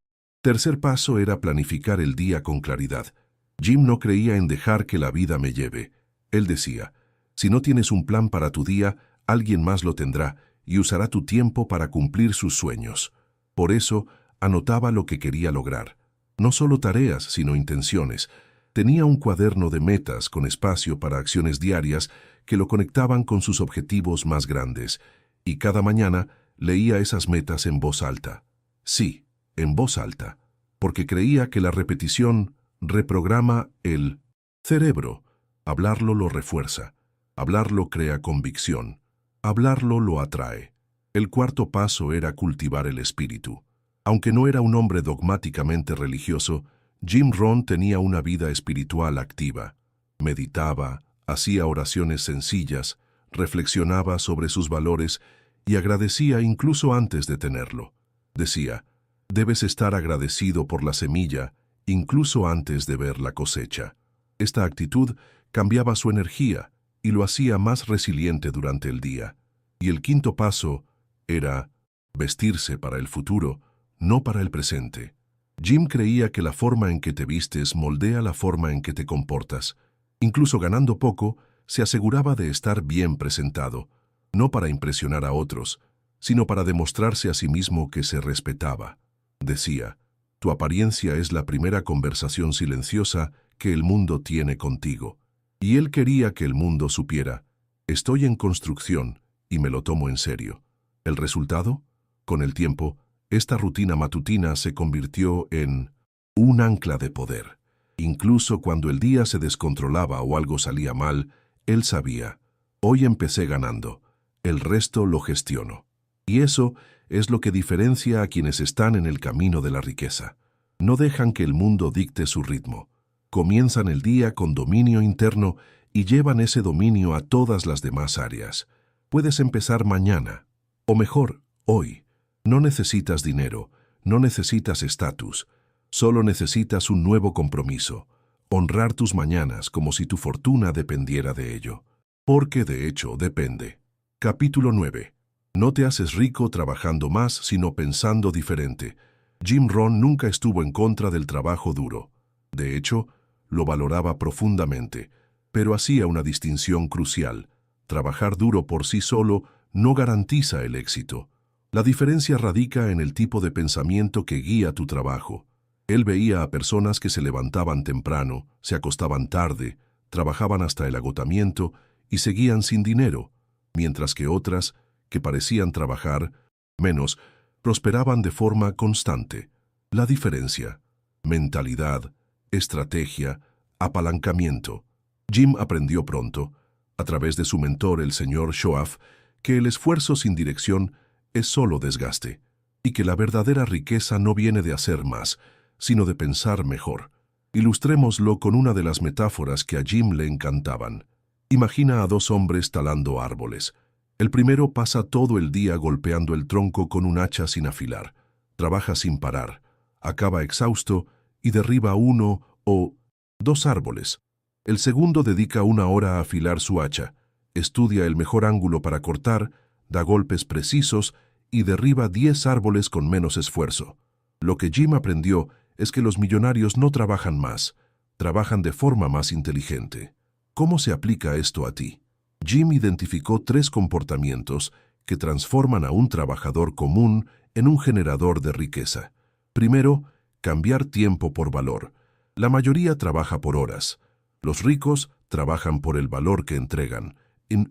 Tercer paso era planificar el día con claridad. Jim no creía en dejar que la vida me lleve. Él decía, si no tienes un plan para tu día, alguien más lo tendrá y usará tu tiempo para cumplir sus sueños. Por eso, anotaba lo que quería lograr. No solo tareas, sino intenciones. Tenía un cuaderno de metas con espacio para acciones diarias que lo conectaban con sus objetivos más grandes, y cada mañana leía esas metas en voz alta. Sí, en voz alta, porque creía que la repetición reprograma el cerebro. Hablarlo lo refuerza. Hablarlo crea convicción. Hablarlo lo atrae. El cuarto paso era cultivar el espíritu. Aunque no era un hombre dogmáticamente religioso, Jim Rohn tenía una vida espiritual activa. Meditaba, hacía oraciones sencillas, reflexionaba sobre sus valores y agradecía incluso antes de tenerlo. Decía, debes estar agradecido por la semilla, incluso antes de ver la cosecha. Esta actitud cambiaba su energía y lo hacía más resiliente durante el día. Y el quinto paso era vestirse para el futuro, no para el presente. Jim creía que la forma en que te vistes moldea la forma en que te comportas. Incluso ganando poco, se aseguraba de estar bien presentado, no para impresionar a otros, sino para demostrarse a sí mismo que se respetaba. Decía, tu apariencia es la primera conversación silenciosa que el mundo tiene contigo. Y él quería que el mundo supiera, estoy en construcción y me lo tomo en serio. ¿El resultado? Con el tiempo, esta rutina matutina se convirtió en un ancla de poder. Incluso cuando el día se descontrolaba o algo salía mal, él sabía, hoy empecé ganando, el resto lo gestiono. Y eso es lo que diferencia a quienes están en el camino de la riqueza. No dejan que el mundo dicte su ritmo. Comienzan el día con dominio interno y llevan ese dominio a todas las demás áreas. Puedes empezar mañana, o mejor, hoy. No necesitas dinero, no necesitas estatus, solo necesitas un nuevo compromiso. Honrar tus mañanas como si tu fortuna dependiera de ello. Porque de hecho depende. Capítulo 9. No te haces rico trabajando más, sino pensando diferente. Jim Rohn nunca estuvo en contra del trabajo duro. De hecho, lo valoraba profundamente, pero hacía una distinción crucial. Trabajar duro por sí solo no garantiza el éxito. La diferencia radica en el tipo de pensamiento que guía tu trabajo. Él veía a personas que se levantaban temprano, se acostaban tarde, trabajaban hasta el agotamiento y seguían sin dinero, mientras que otras, que parecían trabajar menos, prosperaban de forma constante. La diferencia: mentalidad, estrategia, apalancamiento. Jim aprendió pronto, a través de su mentor el señor Shoaff, que el esfuerzo sin dirección es solo desgaste, y que la verdadera riqueza no viene de hacer más, sino de pensar mejor. Ilustrémoslo con una de las metáforas que a Jim le encantaban. Imagina a dos hombres talando árboles. El primero pasa todo el día golpeando el tronco con un hacha sin afilar. Trabaja sin parar, acaba exhausto y derriba uno o dos árboles. El segundo dedica una hora a afilar su hacha, estudia el mejor ángulo para cortar, da golpes precisos y derriba 10 árboles con menos esfuerzo. Lo que Jim aprendió es que los millonarios no trabajan más, trabajan de forma más inteligente. ¿Cómo se aplica esto a ti? Jim identificó 3 comportamientos que transforman a un trabajador común en un generador de riqueza. Primero, cambiar tiempo por valor. La mayoría trabaja por horas. Los ricos trabajan por el valor que entregan. En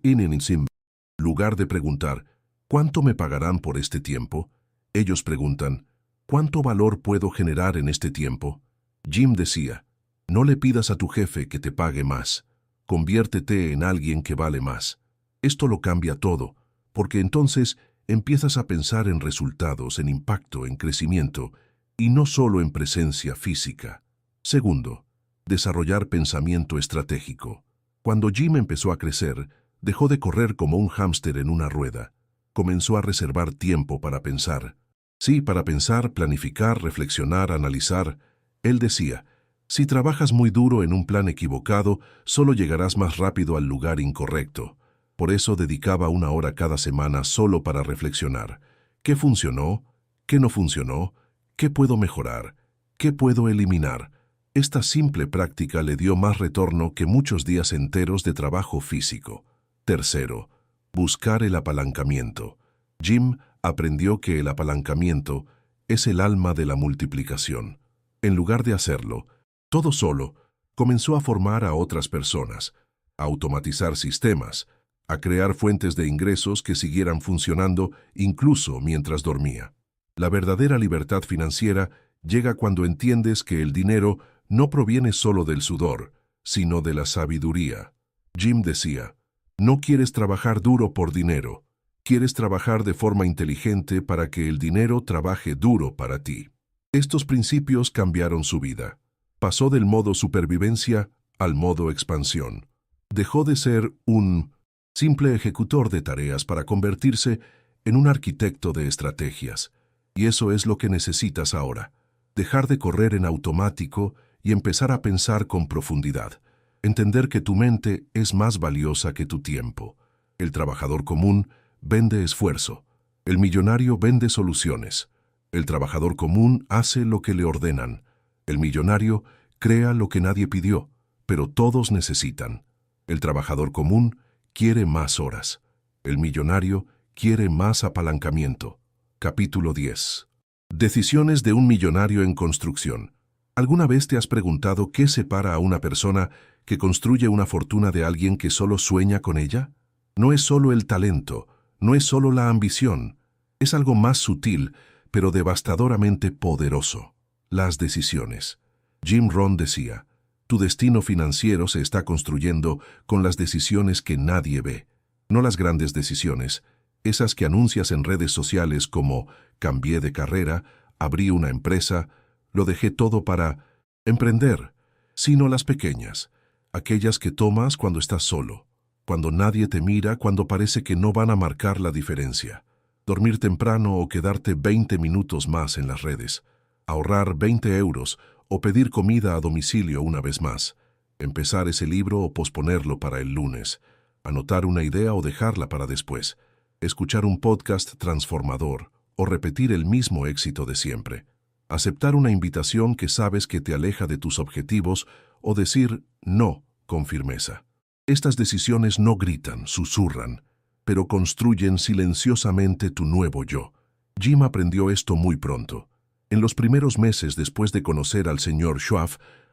lugar de preguntar, ¿cuánto me pagarán por este tiempo?, ellos preguntan, ¿cuánto valor puedo generar en este tiempo? Jim decía, no le pidas a tu jefe que te pague más. Conviértete en alguien que vale más. Esto lo cambia todo, porque entonces empiezas a pensar en resultados, en impacto, en crecimiento, y no solo en presencia física. Segundo, desarrollar pensamiento estratégico. Cuando Jim empezó a crecer, dejó de correr como un hámster en una rueda. Comenzó a reservar tiempo para pensar. Sí, para pensar, planificar, reflexionar, analizar. Él decía, si trabajas muy duro en un plan equivocado, solo llegarás más rápido al lugar incorrecto. Por eso dedicaba una hora cada semana solo para reflexionar. ¿Qué funcionó? ¿Qué no funcionó? ¿Qué puedo mejorar? ¿Qué puedo eliminar? Esta simple práctica le dio más retorno que muchos días enteros de trabajo físico. Tercero, buscar el apalancamiento. Jim aprendió que el apalancamiento es el alma de la multiplicación. En lugar de hacerlo todo solo, comenzó a formar a otras personas, a automatizar sistemas, a crear fuentes de ingresos que siguieran funcionando incluso mientras dormía. La verdadera libertad financiera llega cuando entiendes que el dinero no proviene solo del sudor, sino de la sabiduría. Jim decía, no quieres trabajar duro por dinero, quieres trabajar de forma inteligente para que el dinero trabaje duro para ti. Estos principios cambiaron su vida. Pasó del modo supervivencia al modo expansión. Dejó de ser un simple ejecutor de tareas para convertirse en un arquitecto de estrategias. Y eso es lo que necesitas ahora. Dejar de correr en automático y empezar a pensar con profundidad. Entender que tu mente es más valiosa que tu tiempo. El trabajador común vende esfuerzo. El millonario vende soluciones. El trabajador común hace lo que le ordenan. El millonario crea lo que nadie pidió, pero todos necesitan. El trabajador común quiere más horas. El millonario quiere más apalancamiento. Capítulo 10. Decisiones de un millonario en construcción. ¿Alguna vez te has preguntado qué separa a una persona que construye una fortuna de alguien que solo sueña con ella? No es solo el talento, no es solo la ambición. Es algo más sutil, pero devastadoramente poderoso. Las decisiones. Jim Rohn decía, tu destino financiero se está construyendo con las decisiones que nadie ve. No las grandes decisiones, esas que anuncias en redes sociales como cambié de carrera, abrí una empresa, lo dejé todo para emprender, sino las pequeñas, aquellas que tomas cuando estás solo, cuando nadie te mira, cuando parece que no van a marcar la diferencia. Dormir temprano o quedarte 20 minutos más en las redes. Ahorrar 20 euros o pedir comida a domicilio una vez más, empezar ese libro o posponerlo para el lunes, anotar una idea o dejarla para después, escuchar un podcast transformador o repetir el mismo éxito de siempre, aceptar una invitación que sabes que te aleja de tus objetivos o decir no con firmeza. Estas decisiones no gritan, susurran, pero construyen silenciosamente tu nuevo yo. Jim aprendió esto muy pronto. En los primeros meses después de conocer al señor Schwab,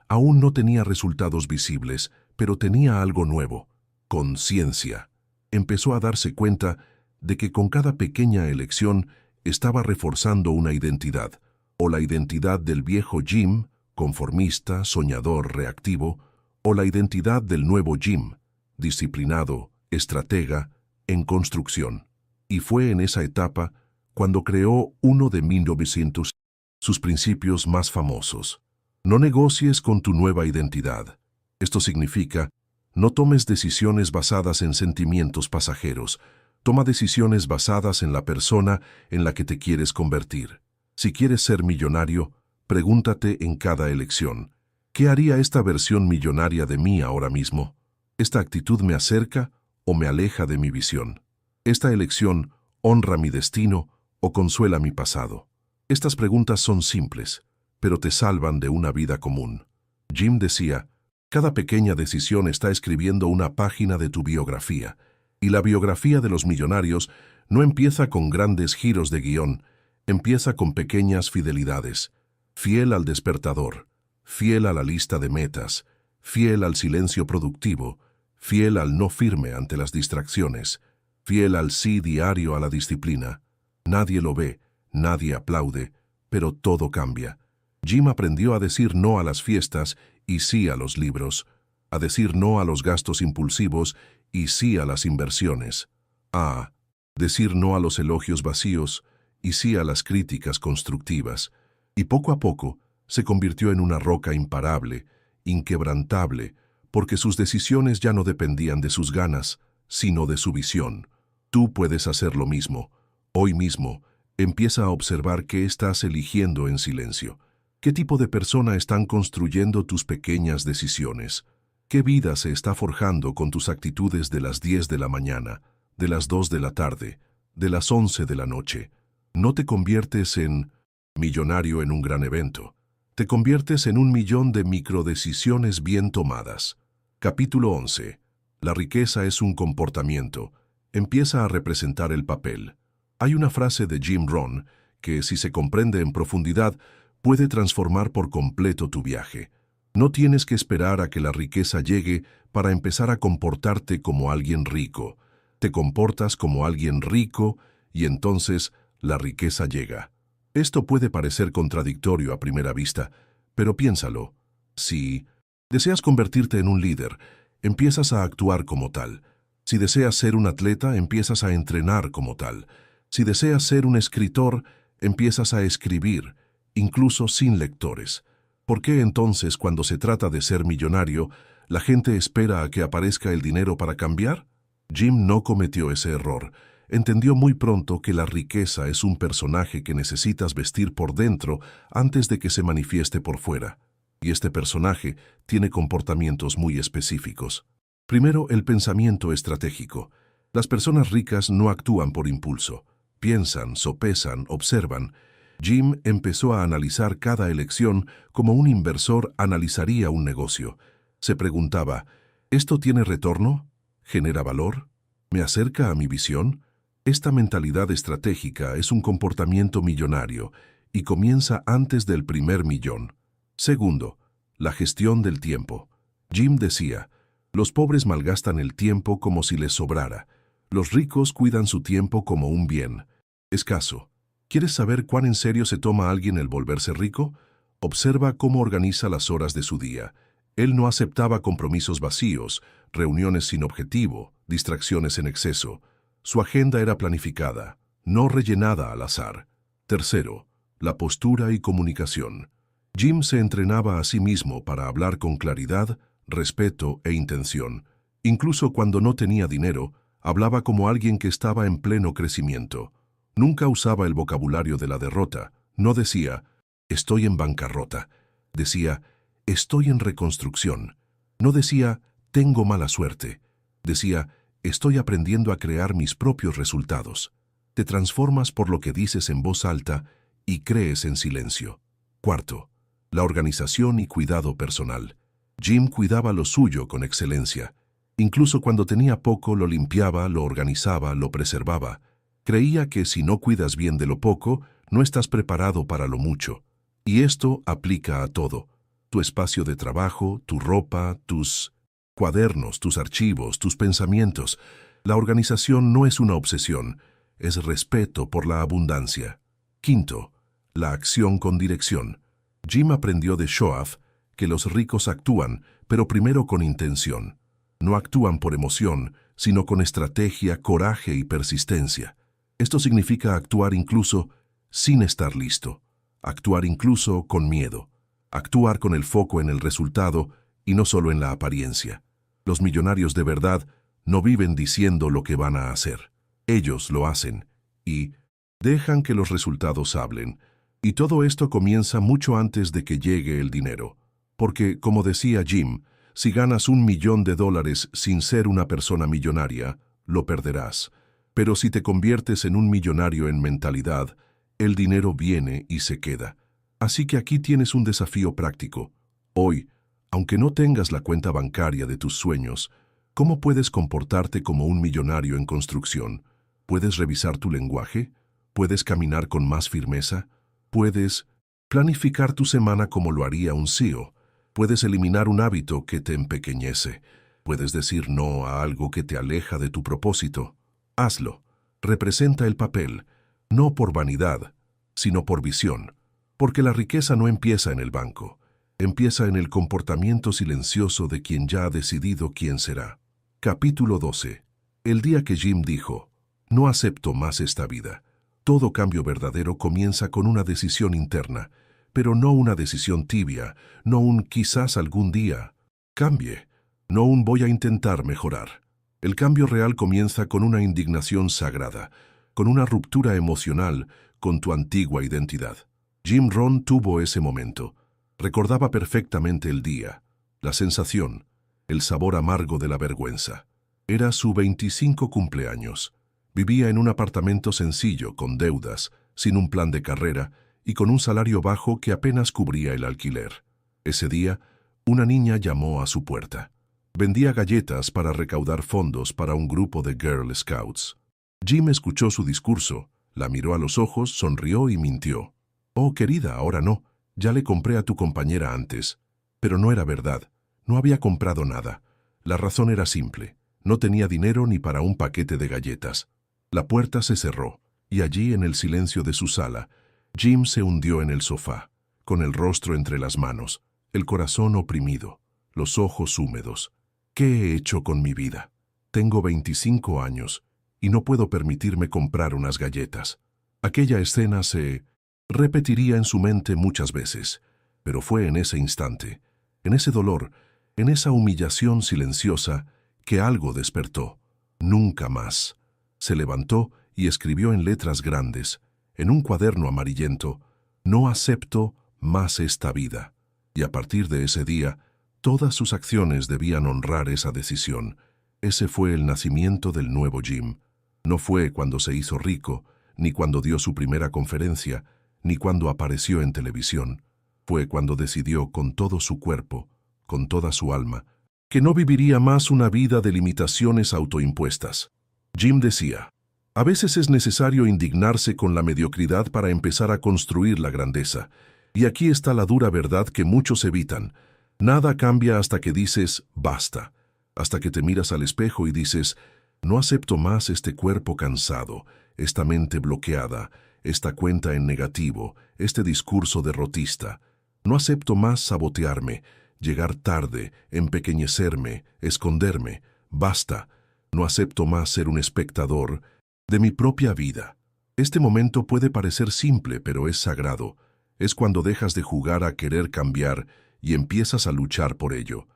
aún no tenía resultados visibles, pero tenía algo nuevo: conciencia. Empezó a darse cuenta de que con cada pequeña elección estaba reforzando una identidad, o la identidad del viejo Jim, conformista, soñador, reactivo, o la identidad del nuevo Jim, disciplinado, estratega, en construcción. Y fue en esa etapa cuando creó uno de 1900 sus principios más famosos. No negocies con tu nueva identidad. Esto significa, no tomes decisiones basadas en sentimientos pasajeros. Toma decisiones basadas en la persona en la que te quieres convertir. Si quieres ser millonario, pregúntate en cada elección: ¿qué haría esta versión millonaria de mí ahora mismo? ¿Esta actitud me acerca o me aleja de mi visión? ¿Esta elección honra mi destino o consuela mi pasado? Estas preguntas son simples, pero te salvan de una vida común. Jim decía, cada pequeña decisión está escribiendo una página de tu biografía, y la biografía de los millonarios no empieza con grandes giros de guión, empieza con pequeñas fidelidades: fiel al despertador, fiel a la lista de metas, fiel al silencio productivo, fiel al no firme ante las distracciones, fiel al sí diario a la disciplina. Nadie lo ve, nadie aplaude, pero todo cambia. Jim aprendió a decir no a las fiestas y sí a los libros, a decir no a los gastos impulsivos y sí a las inversiones, a decir no a los elogios vacíos y sí a las críticas constructivas, y poco a poco se convirtió en una roca imparable, inquebrantable, porque sus decisiones ya no dependían de sus ganas, sino de su visión. Tú puedes hacer lo mismo. Hoy mismo, empieza a observar qué estás eligiendo en silencio. ¿Qué tipo de persona están construyendo tus pequeñas decisiones? ¿Qué vida se está forjando con tus actitudes de las 10 de la mañana, de las 2 de la tarde, de las 11 de la noche? No te conviertes en millonario en un gran evento. Te conviertes en 1.000.000 de microdecisiones bien tomadas. Capítulo 11. La riqueza es un comportamiento. Empieza a representar el papel. Hay una frase de Jim Rohn que, si se comprende en profundidad, puede transformar por completo tu viaje. No tienes que esperar a que la riqueza llegue para empezar a comportarte como alguien rico. Te comportas como alguien rico y entonces la riqueza llega. Esto puede parecer contradictorio a primera vista, pero piénsalo. Si deseas convertirte en un líder, empiezas a actuar como tal. Si deseas ser un atleta, empiezas a entrenar como tal. Si deseas ser un escritor, empiezas a escribir, incluso sin lectores. ¿Por qué entonces, cuando se trata de ser millonario, la gente espera a que aparezca el dinero para cambiar? Jim no cometió ese error. Entendió muy pronto que la riqueza es un personaje que necesitas vestir por dentro antes de que se manifieste por fuera. Y este personaje tiene comportamientos muy específicos. Primero, el pensamiento estratégico. Las personas ricas no actúan por impulso. Piensan, sopesan, observan. Jim empezó a analizar cada elección como un inversor analizaría un negocio. Se preguntaba, ¿esto tiene retorno? ¿Genera valor? ¿Me acerca a mi visión? Esta mentalidad estratégica es un comportamiento millonario y comienza antes del primer millón. Segundo, la gestión del tiempo. Jim decía, los pobres malgastan el tiempo como si les sobrara. Los ricos cuidan su tiempo como un bien escaso. ¿Quieres saber cuán en serio se toma alguien el volverse rico? Observa cómo organiza las horas de su día. Él no aceptaba compromisos vacíos, reuniones sin objetivo, distracciones en exceso. Su agenda era planificada, no rellenada al azar. Tercero, la postura y comunicación. Jim se entrenaba a sí mismo para hablar con claridad, respeto e intención. Incluso cuando no tenía dinero, hablaba como alguien que estaba en pleno crecimiento. Nunca usaba el vocabulario de la derrota. No decía, estoy en bancarrota. Decía, estoy en reconstrucción. No decía, tengo mala suerte. Decía, estoy aprendiendo a crear mis propios resultados. Te transformas por lo que dices en voz alta y crees en silencio. Cuarto, la organización y cuidado personal. Jim cuidaba lo suyo con excelencia. Incluso cuando tenía poco, lo limpiaba, lo organizaba, lo preservaba. Creía que si no cuidas bien de lo poco, no estás preparado para lo mucho. Y esto aplica a todo. Tu espacio de trabajo, tu ropa, tus cuadernos, tus archivos, tus pensamientos. La organización no es una obsesión, es respeto por la abundancia. Quinto, la acción con dirección. Jim aprendió de Shoaff que los ricos actúan, pero primero con intención. No actúan por emoción, sino con estrategia, coraje y persistencia. Esto significa actuar incluso sin estar listo, actuar incluso con miedo, actuar con el foco en el resultado y no solo en la apariencia. Los millonarios de verdad no viven diciendo lo que van a hacer. Ellos lo hacen y dejan que los resultados hablen. Y todo esto comienza mucho antes de que llegue el dinero. Porque, como decía Jim, si ganas $1.000.000 sin ser una persona millonaria, lo perderás. Pero si te conviertes en un millonario en mentalidad, el dinero viene y se queda. Así que aquí tienes un desafío práctico. Hoy, aunque no tengas la cuenta bancaria de tus sueños, ¿cómo puedes comportarte como un millonario en construcción? ¿Puedes revisar tu lenguaje? ¿Puedes caminar con más firmeza? ¿Puedes planificar tu semana como lo haría un CEO? ¿Puedes eliminar un hábito que te empequeñece? ¿Puedes decir no a algo que te aleja de tu propósito? Hazlo. Representa el papel, no por vanidad, sino por visión. Porque la riqueza no empieza en el banco, empieza en el comportamiento silencioso de quien ya ha decidido quién será. Capítulo 12. El día que Jim dijo, no acepto más esta vida. Todo cambio verdadero comienza con una decisión interna, pero no una decisión tibia, no un quizás algún día cambie, no un voy a intentar mejorar. El cambio real comienza con una indignación sagrada, con una ruptura emocional con tu antigua identidad. Jim Rohn tuvo ese momento. Recordaba perfectamente el día, la sensación, el sabor amargo de la vergüenza. Era su 25 cumpleaños. Vivía en un apartamento sencillo, con deudas, sin un plan de carrera y con un salario bajo que apenas cubría el alquiler. Ese día, una niña llamó a su puerta. Vendía galletas para recaudar fondos para un grupo de Girl Scouts. Jim escuchó su discurso, la miró a los ojos, sonrió y mintió. «Oh, querida, ahora no. Ya le compré a tu compañera antes». Pero no era verdad. No había comprado nada. La razón era simple. No tenía dinero ni para un paquete de galletas. La puerta se cerró, y allí, en el silencio de su sala, Jim se hundió en el sofá, con el rostro entre las manos, el corazón oprimido, los ojos húmedos. ¿Qué he hecho con mi vida? Tengo 25 años, y no puedo permitirme comprar unas galletas. Aquella escena se repetiría en su mente muchas veces, pero fue en ese instante, en ese dolor, en esa humillación silenciosa, que algo despertó. Nunca más. Se levantó y escribió en letras grandes, en un cuaderno amarillento, «No acepto más esta vida». Y a partir de ese día, todas sus acciones debían honrar esa decisión. Ese fue el nacimiento del nuevo Jim. No fue cuando se hizo rico, ni cuando dio su primera conferencia, ni cuando apareció en televisión. Fue cuando decidió con todo su cuerpo, con toda su alma, que no viviría más una vida de limitaciones autoimpuestas. Jim decía, a veces es necesario indignarse con la mediocridad para empezar a construir la grandeza. Y aquí está la dura verdad que muchos evitan. Nada cambia hasta que dices, basta. Hasta que te miras al espejo y dices, no acepto más este cuerpo cansado, esta mente bloqueada, esta cuenta en negativo, este discurso derrotista. No acepto más sabotearme, llegar tarde, empequeñecerme, esconderme. Basta. No acepto más ser un espectador de mi propia vida. Este momento puede parecer simple, pero es sagrado. Es cuando dejas de jugar a querer cambiar y empiezas a luchar por ello.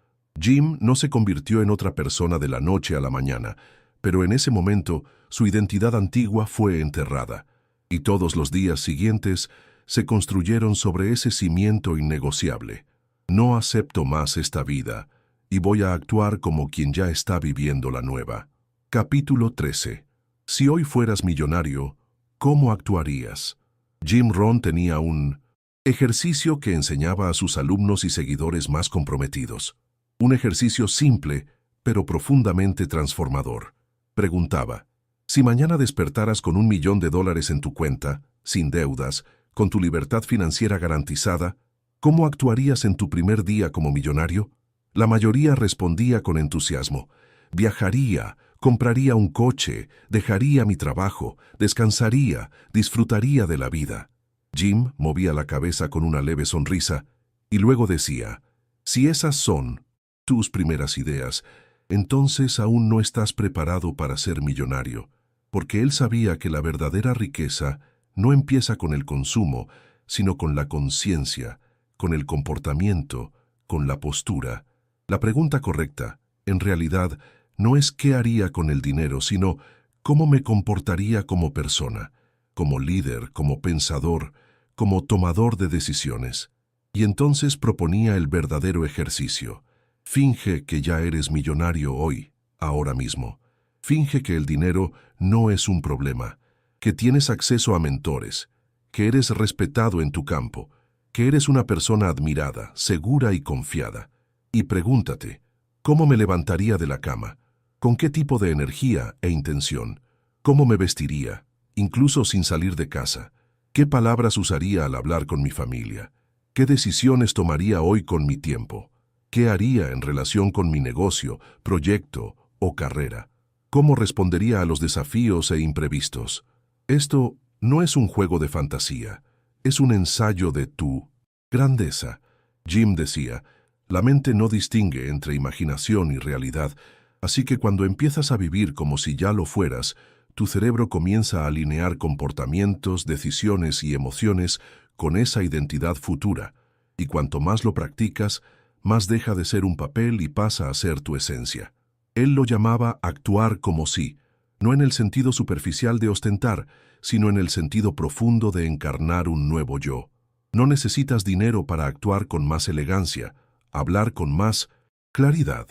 Jim no se convirtió en otra persona de la noche a la mañana, pero en ese momento su identidad antigua fue enterrada. Y todos los días siguientes se construyeron sobre ese cimiento innegociable. No acepto más esta vida y voy a actuar como quien ya está viviendo la nueva. Capítulo 13. Si hoy fueras millonario, ¿cómo actuarías? Jim Rohn tenía un ejercicio que enseñaba a sus alumnos y seguidores más comprometidos. Un ejercicio simple, pero profundamente transformador. Preguntaba, si mañana despertaras con $1 millón en tu cuenta, sin deudas, con tu libertad financiera garantizada, ¿cómo actuarías en tu primer día como millonario? La mayoría respondía con entusiasmo. Viajaría, compraría un coche, dejaría mi trabajo, descansaría, disfrutaría de la vida. Jim movía la cabeza con una leve sonrisa y luego decía, si esas son tus primeras ideas, entonces aún no estás preparado para ser millonario, porque él sabía que la verdadera riqueza no empieza con el consumo, sino con la conciencia, con el comportamiento, con la postura. La pregunta correcta, en realidad, no es qué haría con el dinero, sino cómo me comportaría como persona, como líder, como pensador, como tomador de decisiones. Y entonces proponía el verdadero ejercicio. Finge que ya eres millonario hoy, ahora mismo. Finge que el dinero no es un problema, que tienes acceso a mentores, que eres respetado en tu campo, que eres una persona admirada, segura y confiada. Y pregúntate, ¿cómo me levantaría de la cama? ¿Con qué tipo de energía e intención? ¿Cómo me vestiría, incluso sin salir de casa? ¿Qué palabras usaría al hablar con mi familia? ¿Qué decisiones tomaría hoy con mi tiempo? ¿Qué haría en relación con mi negocio, proyecto o carrera? ¿Cómo respondería a los desafíos e imprevistos? Esto no es un juego de fantasía, es un ensayo de tu grandeza. Jim decía, la mente no distingue entre imaginación y realidad, así que cuando empiezas a vivir como si ya lo fueras, tu cerebro comienza a alinear comportamientos, decisiones y emociones con esa identidad futura, y cuanto más lo practicas, más deja de ser un papel y pasa a ser tu esencia. Él lo llamaba actuar como si, no en el sentido superficial de ostentar, sino en el sentido profundo de encarnar un nuevo yo. No necesitas dinero para actuar con más elegancia, hablar con más claridad,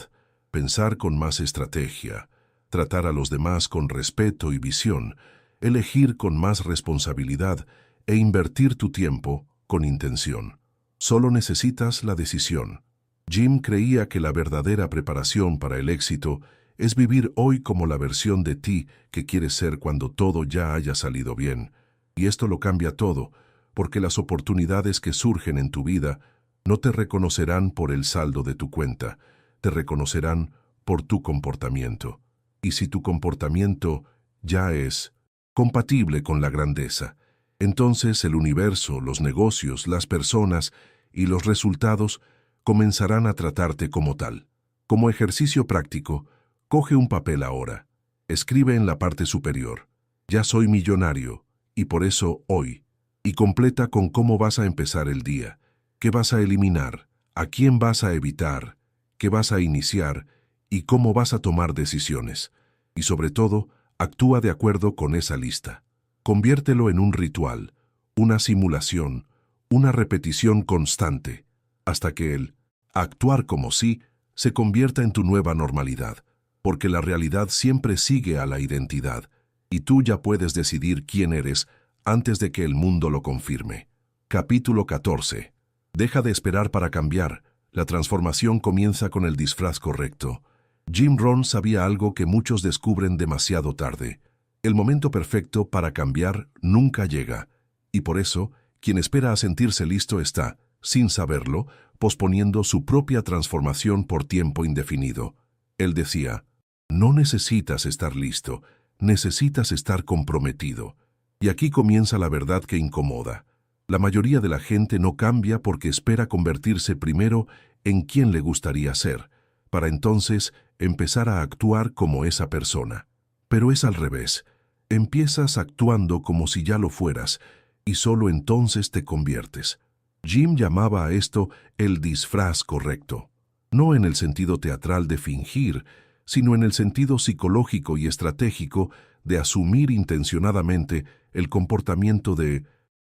pensar con más estrategia, tratar a los demás con respeto y visión, elegir con más responsabilidad e invertir tu tiempo con intención. Solo necesitas la decisión. Jim creía que la verdadera preparación para el éxito es vivir hoy como la versión de ti que quieres ser cuando todo ya haya salido bien. Y esto lo cambia todo, porque las oportunidades que surgen en tu vida no te reconocerán por el saldo de tu cuenta, te reconocerán por tu comportamiento. Y si tu comportamiento ya es compatible con la grandeza, entonces el universo, los negocios, las personas y los resultados comenzarán a tratarte como tal. Como ejercicio práctico, coge un papel ahora. Escribe en la parte superior, ya soy millonario, y por eso hoy. Y completa con cómo vas a empezar el día, qué vas a eliminar, a quién vas a evitar, qué vas a iniciar y cómo vas a tomar decisiones. Y sobre todo, actúa de acuerdo con esa lista. Conviértelo en un ritual, una simulación, una repetición constante, hasta que el actuar como si se convierta en tu nueva normalidad, porque la realidad siempre sigue a la identidad, y tú ya puedes decidir quién eres antes de que el mundo lo confirme. Capítulo 14. Deja de esperar para cambiar. La transformación comienza con el disfraz correcto. Jim Rohn sabía algo que muchos descubren demasiado tarde. El momento perfecto para cambiar nunca llega, y por eso, quien espera a sentirse listo está, sin saberlo, posponiendo su propia transformación por tiempo indefinido. Él decía, no necesitas estar listo, necesitas estar comprometido. Y aquí comienza la verdad que incomoda. La mayoría de la gente no cambia porque espera convertirse primero en quien le gustaría ser, para entonces empezar a actuar como esa persona. Pero es al revés. Empiezas actuando como si ya lo fueras, y solo entonces te conviertes. Jim llamaba a esto el disfraz correcto, no en el sentido teatral de fingir, sino en el sentido psicológico y estratégico de asumir intencionadamente el comportamiento de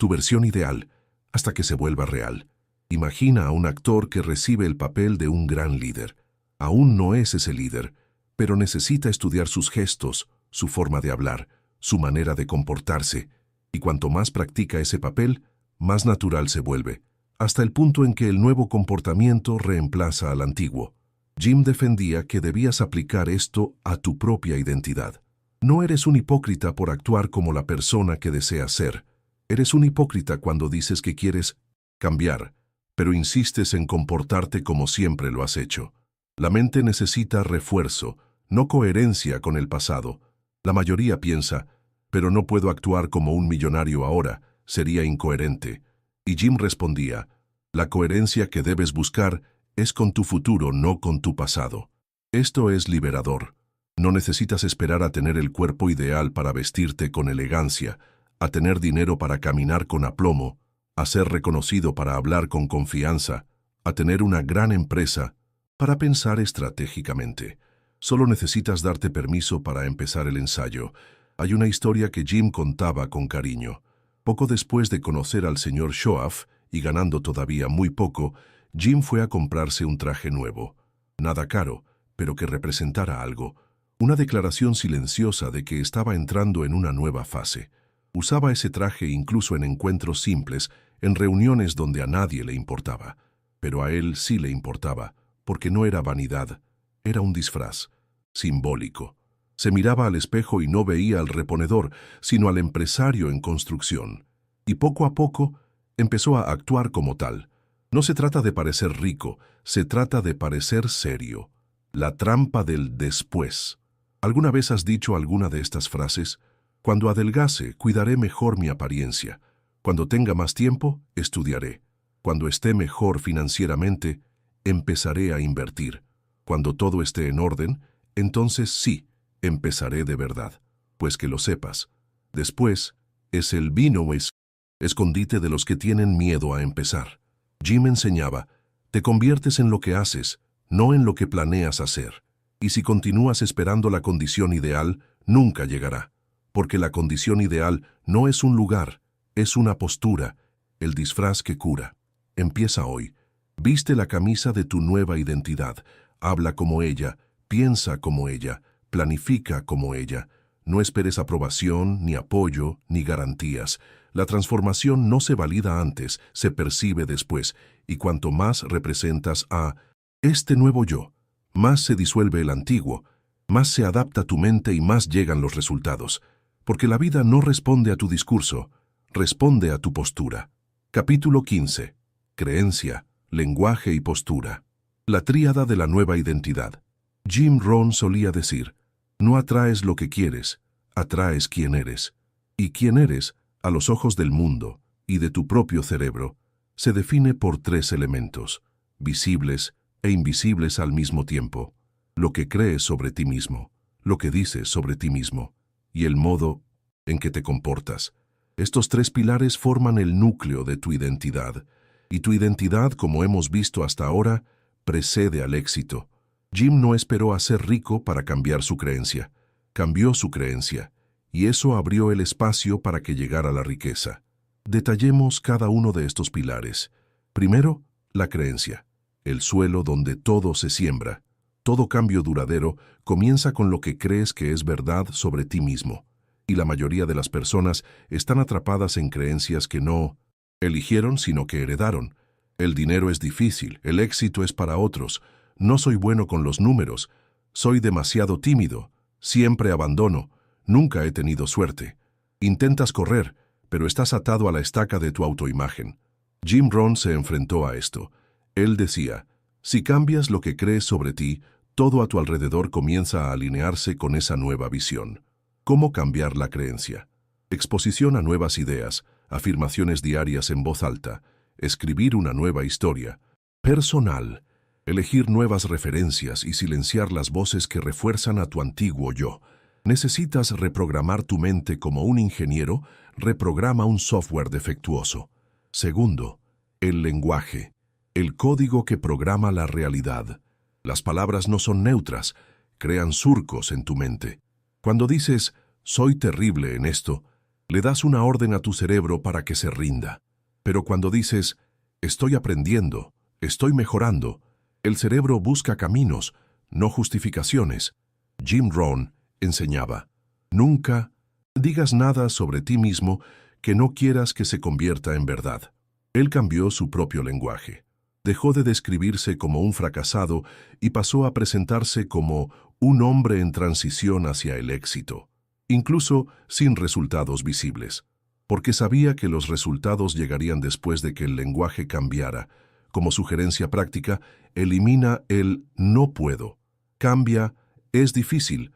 tu versión ideal, hasta que se vuelva real. Imagina a un actor que recibe el papel de un gran líder. Aún no es ese líder, pero necesita estudiar sus gestos, su forma de hablar, su manera de comportarse, y cuanto más practica ese papel, más natural se vuelve, hasta el punto en que el nuevo comportamiento reemplaza al antiguo. Jim defendía que debías aplicar esto a tu propia identidad. No eres un hipócrita por actuar como la persona que deseas ser. Eres un hipócrita cuando dices que quieres cambiar, pero insistes en comportarte como siempre lo has hecho. La mente necesita refuerzo, no coherencia con el pasado. La mayoría piensa, pero no puedo actuar como un millonario ahora, sería incoherente. Y Jim respondía, la coherencia que debes buscar es con tu futuro, no con tu pasado. Esto es liberador. No necesitas esperar a tener el cuerpo ideal para vestirte con elegancia, a tener dinero para caminar con aplomo, a ser reconocido para hablar con confianza, a tener una gran empresa, para pensar estratégicamente. Solo necesitas darte permiso para empezar el ensayo. Hay una historia que Jim contaba con cariño. Poco después de conocer al señor Shoaff, y ganando todavía muy poco, Jim fue a comprarse un traje nuevo. Nada caro, pero que representara algo. Una declaración silenciosa de que estaba entrando en una nueva fase. Usaba ese traje incluso en encuentros simples, en reuniones donde a nadie le importaba. Pero a él sí le importaba, porque no era vanidad, era un disfraz, simbólico. Se miraba al espejo y no veía al reponedor, sino al empresario en construcción. Y poco a poco empezó a actuar como tal. No se trata de parecer rico, se trata de parecer serio. La trampa del después. ¿Alguna vez has dicho alguna de estas frases? Cuando adelgace, cuidaré mejor mi apariencia. Cuando tenga más tiempo, estudiaré. Cuando esté mejor financieramente, empezaré a invertir. Cuando todo esté en orden, entonces sí, empezaré de verdad. Pues que lo sepas. Después, es el vino escondite de los que tienen miedo a empezar. Jim enseñaba, te conviertes en lo que haces, no en lo que planeas hacer. Y si continúas esperando la condición ideal, nunca llegará. Porque la condición ideal no es un lugar, es una postura, el disfraz que cura. Empieza hoy. Viste la camisa de tu nueva identidad. Habla como ella, piensa como ella, planifica como ella. No esperes aprobación, ni apoyo, ni garantías. La transformación no se valida antes, se percibe después, y cuanto más representas a este nuevo yo, más se disuelve el antiguo, más se adapta tu mente y más llegan los resultados. Porque la vida no responde a tu discurso, responde a tu postura. Capítulo 15. Creencia, lenguaje y postura. La tríada de la nueva identidad. Jim Rohn solía decir, no atraes lo que quieres, atraes quién eres. Y quién eres, a los ojos del mundo y de tu propio cerebro, se define por tres elementos, visibles e invisibles al mismo tiempo. Lo que crees sobre ti mismo, lo que dices sobre ti mismo, y el modo en que te comportas. Estos tres pilares forman el núcleo de tu identidad, y tu identidad, como hemos visto hasta ahora, precede al éxito. Jim no esperó a ser rico para cambiar su creencia, cambió su creencia, y eso abrió el espacio para que llegara la riqueza. Detallemos cada uno de estos pilares. Primero, la creencia, el suelo donde todo se siembra. Todo cambio duradero comienza con lo que crees que es verdad sobre ti mismo, y la mayoría de las personas están atrapadas en creencias que no eligieron, sino que heredaron. El dinero es difícil, el éxito es para otros, no soy bueno con los números, soy demasiado tímido, siempre abandono, nunca he tenido suerte. Intentas correr, pero estás atado a la estaca de tu autoimagen. Jim Rohn se enfrentó a esto. Él decía, si cambias lo que crees sobre ti, todo a tu alrededor comienza a alinearse con esa nueva visión. ¿Cómo cambiar la creencia? Exposición a nuevas ideas, afirmaciones diarias en voz alta, escribir una nueva historia. Personal, elegir nuevas referencias y silenciar las voces que refuerzan a tu antiguo yo. Necesitas reprogramar tu mente como un ingeniero reprograma un software defectuoso. Segundo, el lenguaje, el código que programa la realidad. Las palabras no son neutras, crean surcos en tu mente. Cuando dices, soy terrible en esto, Le das una orden a tu cerebro para que se rinda. Pero cuando dices, estoy aprendiendo, estoy mejorando, el cerebro busca caminos, no justificaciones. Jim Rohn enseñaba, nunca digas nada sobre ti mismo que no quieras que se convierta en verdad. Él cambió su propio lenguaje. Dejó de describirse como un fracasado y pasó a presentarse como un hombre en transición hacia el éxito, incluso sin resultados visibles, porque sabía que los resultados llegarían después de que el lenguaje cambiara. Como sugerencia práctica, elimina el no puedo. Cambia, es difícil,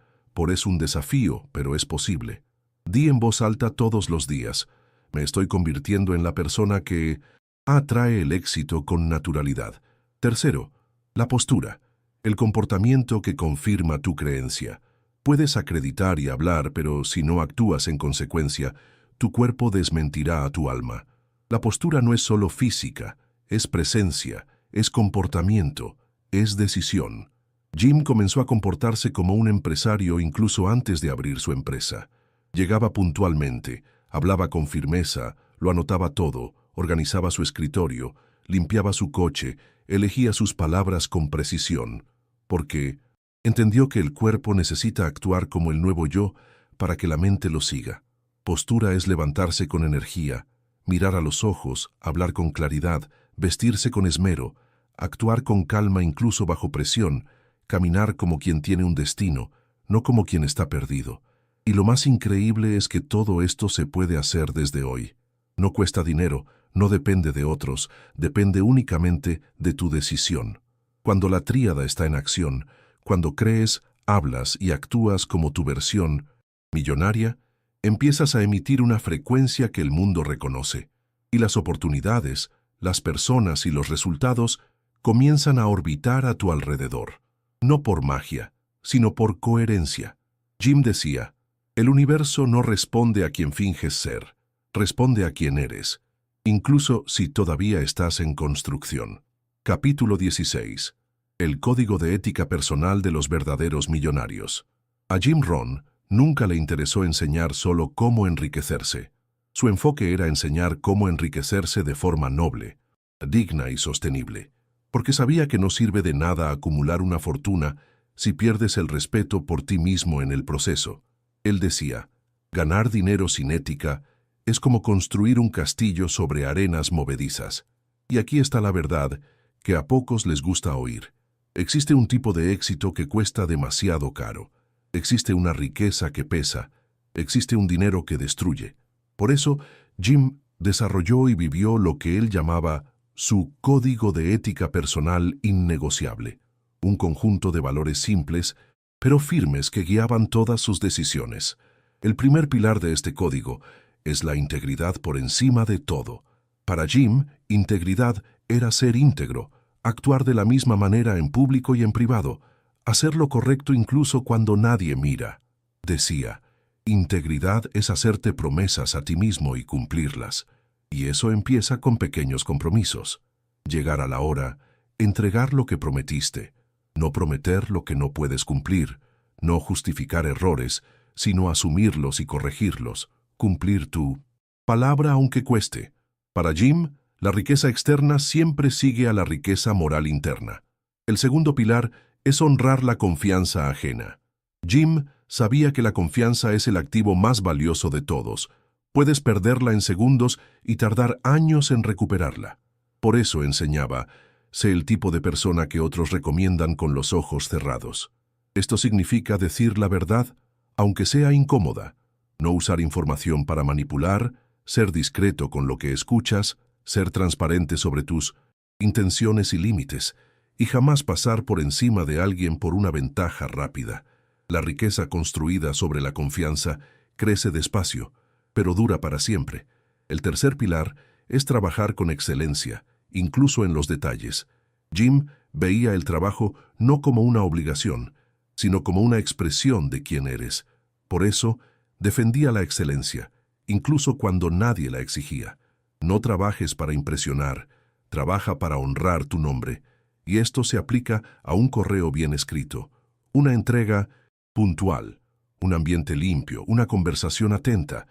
es un desafío, pero es posible. Di en voz alta todos los días, me estoy convirtiendo en la persona que atrae el éxito con naturalidad. Tercero, la postura, el comportamiento que confirma tu creencia. Puedes acreditar y hablar, pero si no actúas en consecuencia, tu cuerpo desmentirá a tu alma. La postura no es solo física, es presencia, es comportamiento, es decisión. Jim comenzó a comportarse como un empresario incluso antes de abrir su empresa. Llegaba puntualmente, hablaba con firmeza, lo anotaba todo, organizaba su escritorio, limpiaba su coche, elegía sus palabras con precisión, porque entendió que el cuerpo necesita actuar como el nuevo yo para que la mente lo siga. Postura es levantarse con energía, mirar a los ojos, hablar con claridad, vestirse con esmero, actuar con calma incluso bajo presión, caminar como quien tiene un destino, no como quien está perdido. Y lo más increíble es que todo esto se puede hacer desde hoy. No cuesta dinero, no depende de otros, depende únicamente de tu decisión. Cuando la tríada está en acción, cuando crees, hablas y actúas como tu versión millonaria, empiezas a emitir una frecuencia que el mundo reconoce. Y las oportunidades, las personas y los resultados comienzan a orbitar a tu alrededor. No por magia, sino por coherencia. Jim decía, el universo no responde a quien finges ser, responde a quien eres, incluso si todavía estás en construcción. Capítulo 16. El código de ética personal de los verdaderos millonarios. A Jim Rohn nunca le interesó enseñar solo cómo enriquecerse. Su enfoque era enseñar cómo enriquecerse de forma noble, digna y sostenible, porque sabía que no sirve de nada acumular una fortuna si pierdes el respeto por ti mismo en el proceso. Él decía, ganar dinero sin ética es como construir un castillo sobre arenas movedizas. Y aquí está la verdad que a pocos les gusta oír. Existe un tipo de éxito que cuesta demasiado caro. Existe una riqueza que pesa. Existe un dinero que destruye. Por eso, Jim desarrolló y vivió lo que él llamaba su código de ética personal innegociable, un conjunto de valores simples, pero firmes que guiaban todas sus decisiones. El primer pilar de este código es la integridad por encima de todo. Para Jim, integridad era ser íntegro, actuar de la misma manera en público y en privado, hacer lo correcto incluso cuando nadie mira. Decía, integridad es hacerte promesas a ti mismo y cumplirlas. Y eso empieza con pequeños compromisos. Llegar a la hora, entregar lo que prometiste, no prometer lo que no puedes cumplir, no justificar errores, sino asumirlos y corregirlos, cumplir tu palabra aunque cueste. Para Jim, la riqueza externa siempre sigue a la riqueza moral interna. El segundo pilar es honrar la confianza ajena. Jim sabía que la confianza es el activo más valioso de todos. Puedes perderla en segundos y tardar años en recuperarla. Por eso enseñaba, sé el tipo de persona que otros recomiendan con los ojos cerrados. Esto significa decir la verdad, aunque sea incómoda, no usar información para manipular, ser discreto con lo que escuchas, ser transparente sobre tus intenciones y límites, y jamás pasar por encima de alguien por una ventaja rápida. La riqueza construida sobre la confianza crece despacio, pero dura para siempre. El tercer pilar es trabajar con excelencia, incluso en los detalles. Jim veía el trabajo no como una obligación, sino como una expresión de quién eres. Por eso, defendía la excelencia, incluso cuando nadie la exigía. No trabajes para impresionar, trabaja para honrar tu nombre. Y esto se aplica a un correo bien escrito, una entrega puntual, un ambiente limpio, una conversación atenta,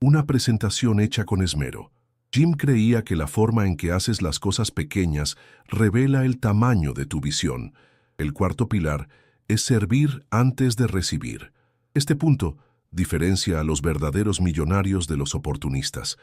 una presentación hecha con esmero. Jim creía que la forma en que haces las cosas pequeñas revela el tamaño de tu visión. El cuarto pilar es servir antes de recibir. Este punto diferencia a los verdaderos millonarios de los oportunistas.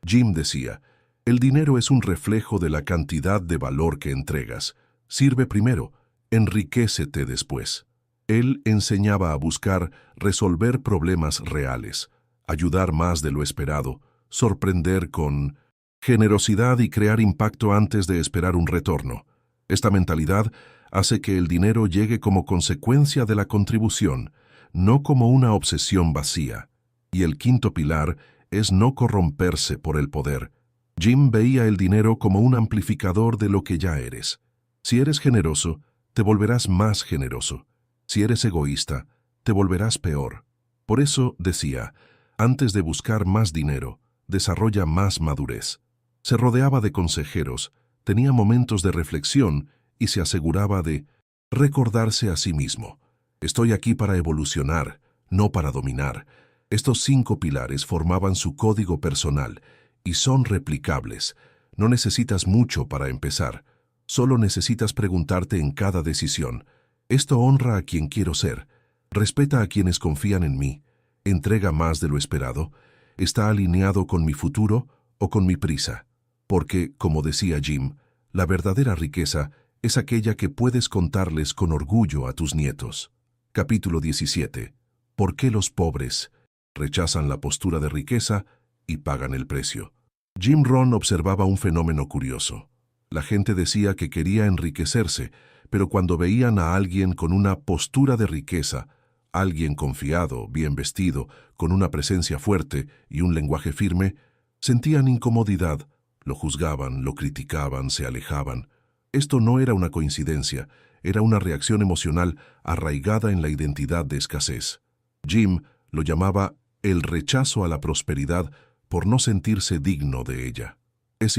Jim decía, el dinero es un reflejo de la cantidad de valor que entregas. Sirve primero, enriquécete después. Él enseñaba a buscar resolver problemas reales, ayudar más de lo esperado, sorprender con generosidad y crear impacto antes de esperar un retorno. Esta mentalidad hace que el dinero llegue como consecuencia de la contribución, no como una obsesión vacía. Y el quinto pilar es no corromperse por el poder. Jim veía el dinero como un amplificador de lo que ya eres. Si eres generoso, te volverás más generoso. Si eres egoísta, te volverás peor. Por eso decía, antes de buscar más dinero, desarrolla más madurez. Se rodeaba de consejeros, tenía momentos de reflexión y se aseguraba de recordarse a sí mismo. Estoy aquí para evolucionar, no para dominar. Estos 5 pilares formaban su código personal y son replicables. No necesitas mucho para empezar. Solo necesitas preguntarte en cada decisión, ¿esto honra a quien quiero ser? ¿Respeta a quienes confían en mí? ¿Entrega más de lo esperado? ¿Está alineado con mi futuro o con mi prisa? Porque, como decía Jim, la verdadera riqueza es aquella que puedes contarles con orgullo a tus nietos. Capítulo 17. ¿Por qué los pobres rechazan la postura de riqueza y pagan el precio? Jim Rohn observaba un fenómeno curioso. La gente decía que quería enriquecerse, pero cuando veían a alguien con una postura de riqueza, alguien confiado, bien vestido, con una presencia fuerte y un lenguaje firme, sentían incomodidad, lo juzgaban, lo criticaban, se alejaban. Esto no era una coincidencia, era una reacción emocional arraigada en la identidad de escasez. Jim lo llamaba el rechazo a la prosperidad por no sentirse digno de ella. Es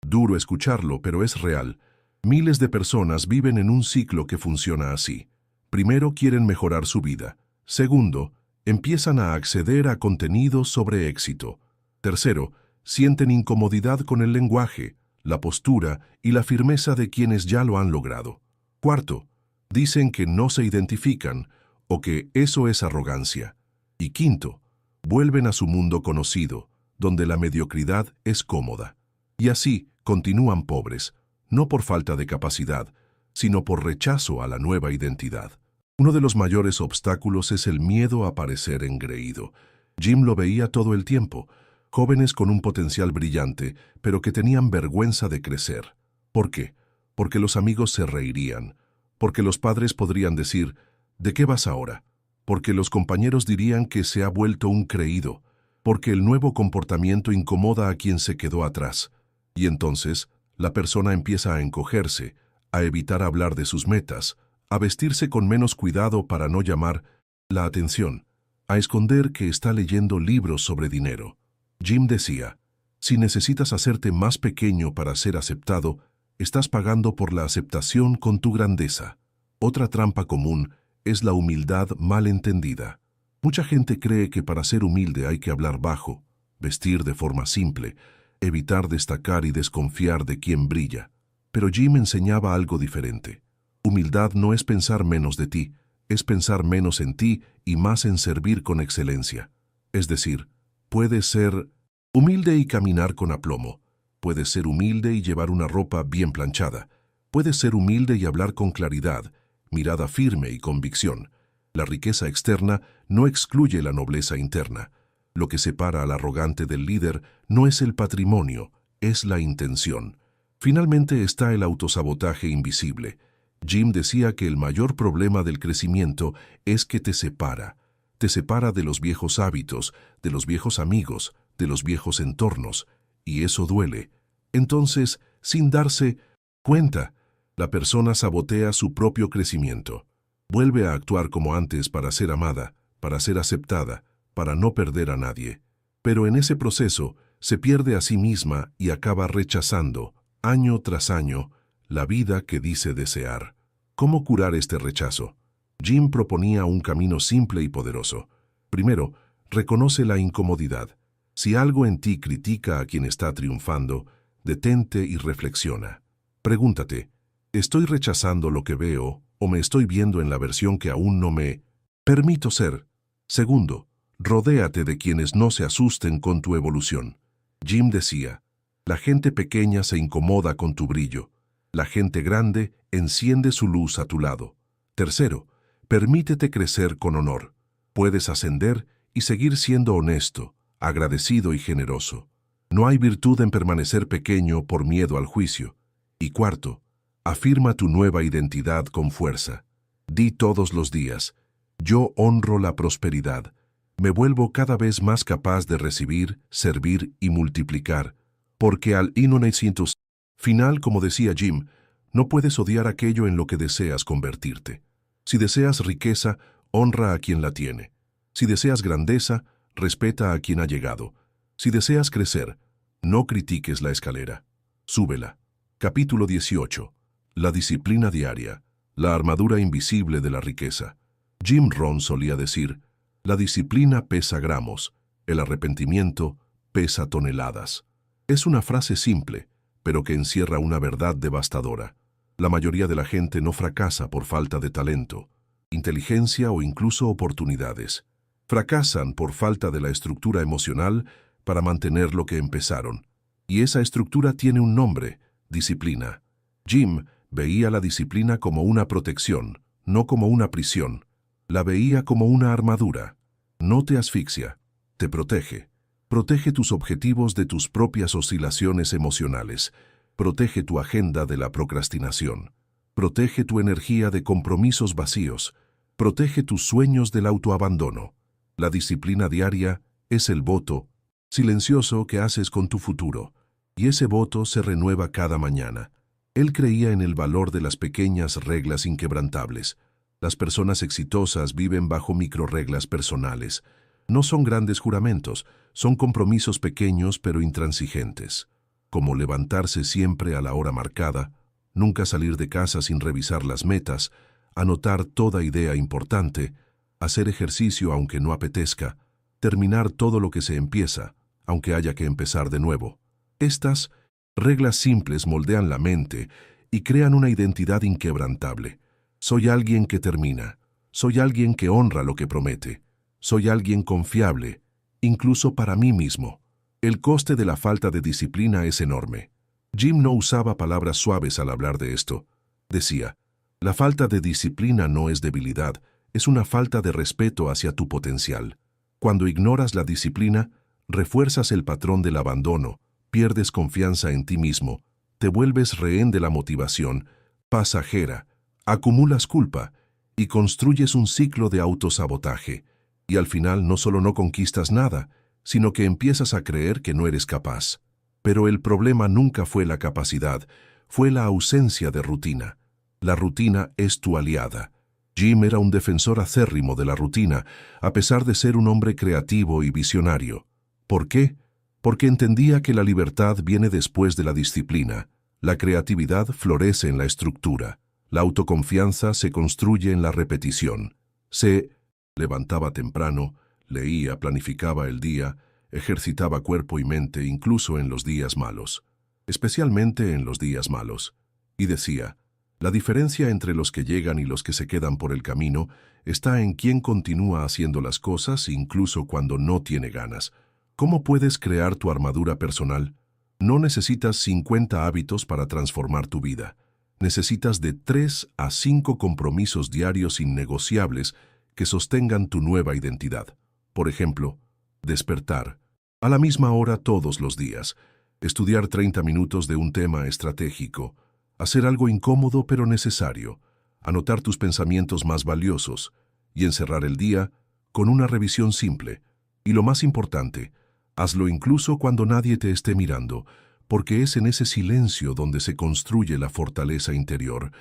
duro escucharlo, pero es real. Miles de personas viven en un ciclo que funciona así. Primero, quieren mejorar su vida. Segundo, empiezan a acceder a contenidos sobre éxito. Tercero, sienten incomodidad con el lenguaje, la postura y la firmeza de quienes ya lo han logrado. Cuarto, dicen que no se identifican o que eso es arrogancia. Y quinto, vuelven a su mundo conocido, donde la mediocridad es cómoda. Y así continúan pobres, no por falta de capacidad, sino por rechazo a la nueva identidad. Uno de los mayores obstáculos es el miedo a parecer engreído. Jim lo veía todo el tiempo, jóvenes con un potencial brillante, pero que tenían vergüenza de crecer. ¿Por qué? Porque los amigos se reirían, porque los padres podrían decir, ¿de qué vas ahora? Porque los compañeros dirían que se ha vuelto un creído, porque el nuevo comportamiento incomoda a quien se quedó atrás. Y entonces, la persona empieza a encogerse, a evitar hablar de sus metas, a vestirse con menos cuidado para no llamar la atención, a esconder que está leyendo libros sobre dinero. Jim decía, si necesitas hacerte más pequeño para ser aceptado, estás pagando por la aceptación con tu grandeza. Otra trampa común es la humildad mal entendida. Mucha gente cree que para ser humilde hay que hablar bajo, vestir de forma simple, evitar destacar y desconfiar de quien brilla. Pero Jim enseñaba algo diferente. Humildad no es pensar menos de ti, es pensar menos en ti y más en servir con excelencia. Es decir, puedes ser humilde y caminar con aplomo. Puedes ser humilde y llevar una ropa bien planchada. Puedes ser humilde y hablar con claridad, mirada firme y convicción. La riqueza externa no excluye la nobleza interna. Lo que separa al arrogante del líder no es el patrimonio, es la intención. Finalmente está el autosabotaje invisible. Jim decía que el mayor problema del crecimiento es que te separa. Te separa de los viejos hábitos, de los viejos amigos, de los viejos entornos, y eso duele. Entonces, sin darse cuenta, la persona sabotea su propio crecimiento. Vuelve a actuar como antes para ser amada, para ser aceptada, para no perder a nadie. Pero en ese proceso se pierde a sí misma y acaba rechazando, año tras año, la vida que dice desear. ¿Cómo curar este rechazo? Jim proponía un camino simple y poderoso. Primero, reconoce la incomodidad. Si algo en ti critica a quien está triunfando, detente y reflexiona. Pregúntate, ¿estoy rechazando lo que veo o me estoy viendo en la versión que aún no me permito ser? Segundo, rodéate de quienes no se asusten con tu evolución. Jim decía, la gente pequeña se incomoda con tu brillo. La gente grande enciende su luz a tu lado. Tercero, permítete crecer con honor. Puedes ascender y seguir siendo honesto, agradecido y generoso. No hay virtud en permanecer pequeño por miedo al juicio. Y cuarto, afirma tu nueva identidad con fuerza. Di todos los días, yo honro la prosperidad. Me vuelvo cada vez más capaz de recibir, servir y multiplicar, porque al inonecientos final, como decía Jim, no puedes odiar aquello en lo que deseas convertirte. Si deseas riqueza, honra a quien la tiene. Si deseas grandeza, respeta a quien ha llegado. Si deseas crecer, no critiques la escalera. Súbela. Capítulo 18. La disciplina diaria, la armadura invisible de la riqueza. Jim Rohn solía decir, la disciplina pesa gramos, el arrepentimiento pesa toneladas. Es una frase simple, pero que encierra una verdad devastadora. La mayoría de la gente no fracasa por falta de talento, inteligencia o incluso oportunidades. Fracasan por falta de la estructura emocional para mantener lo que empezaron. Y esa estructura tiene un nombre, disciplina. Jim veía la disciplina como una protección, no como una prisión. La veía como una armadura. No te asfixia, te protege. Protege tus objetivos de tus propias oscilaciones emocionales. Protege tu agenda de la procrastinación. Protege tu energía de compromisos vacíos. Protege tus sueños del autoabandono. La disciplina diaria es el voto silencioso que haces con tu futuro, y ese voto se renueva cada mañana. Él creía en el valor de las pequeñas reglas inquebrantables. Las personas exitosas viven bajo microrreglas personales. No son grandes juramentos, son compromisos pequeños pero intransigentes, como levantarse siempre a la hora marcada, nunca salir de casa sin revisar las metas, anotar toda idea importante, hacer ejercicio aunque no apetezca, terminar todo lo que se empieza, aunque haya que empezar de nuevo. Estas reglas simples moldean la mente y crean una identidad inquebrantable. Soy alguien que termina, soy alguien que honra lo que promete, soy alguien confiable, incluso para mí mismo. El coste de la falta de disciplina es enorme. Jim no usaba palabras suaves al hablar de esto. Decía, la falta de disciplina no es debilidad, es una falta de respeto hacia tu potencial. Cuando ignoras la disciplina, refuerzas el patrón del abandono, pierdes confianza en ti mismo, te vuelves rehén de la motivación, pasajera, acumulas culpa y construyes un ciclo de autosabotaje. Y al final no solo no conquistas nada, sino que empiezas a creer que no eres capaz. Pero el problema nunca fue la capacidad, fue la ausencia de rutina. La rutina es tu aliada. Jim era un defensor acérrimo de la rutina, a pesar de ser un hombre creativo y visionario. ¿Por qué? Porque entendía que la libertad viene después de la disciplina. La creatividad florece en la estructura. La autoconfianza se construye en la repetición. Se levantaba temprano, leía, planificaba el día, ejercitaba cuerpo y mente incluso en los días malos, especialmente en los días malos. Y decía, la diferencia entre los que llegan y los que se quedan por el camino está en quién continúa haciendo las cosas incluso cuando no tiene ganas. ¿Cómo puedes crear tu armadura personal? No necesitas 50 hábitos para transformar tu vida. Necesitas de 3 a 5 compromisos diarios innegociables que sostengan tu nueva identidad. Por ejemplo, despertar a la misma hora todos los días, estudiar 30 minutos de un tema estratégico, hacer algo incómodo pero necesario, anotar tus pensamientos más valiosos y encerrar el día con una revisión simple. Y lo más importante, hazlo incluso cuando nadie te esté mirando, porque es en ese silencio donde se construye la fortaleza interior.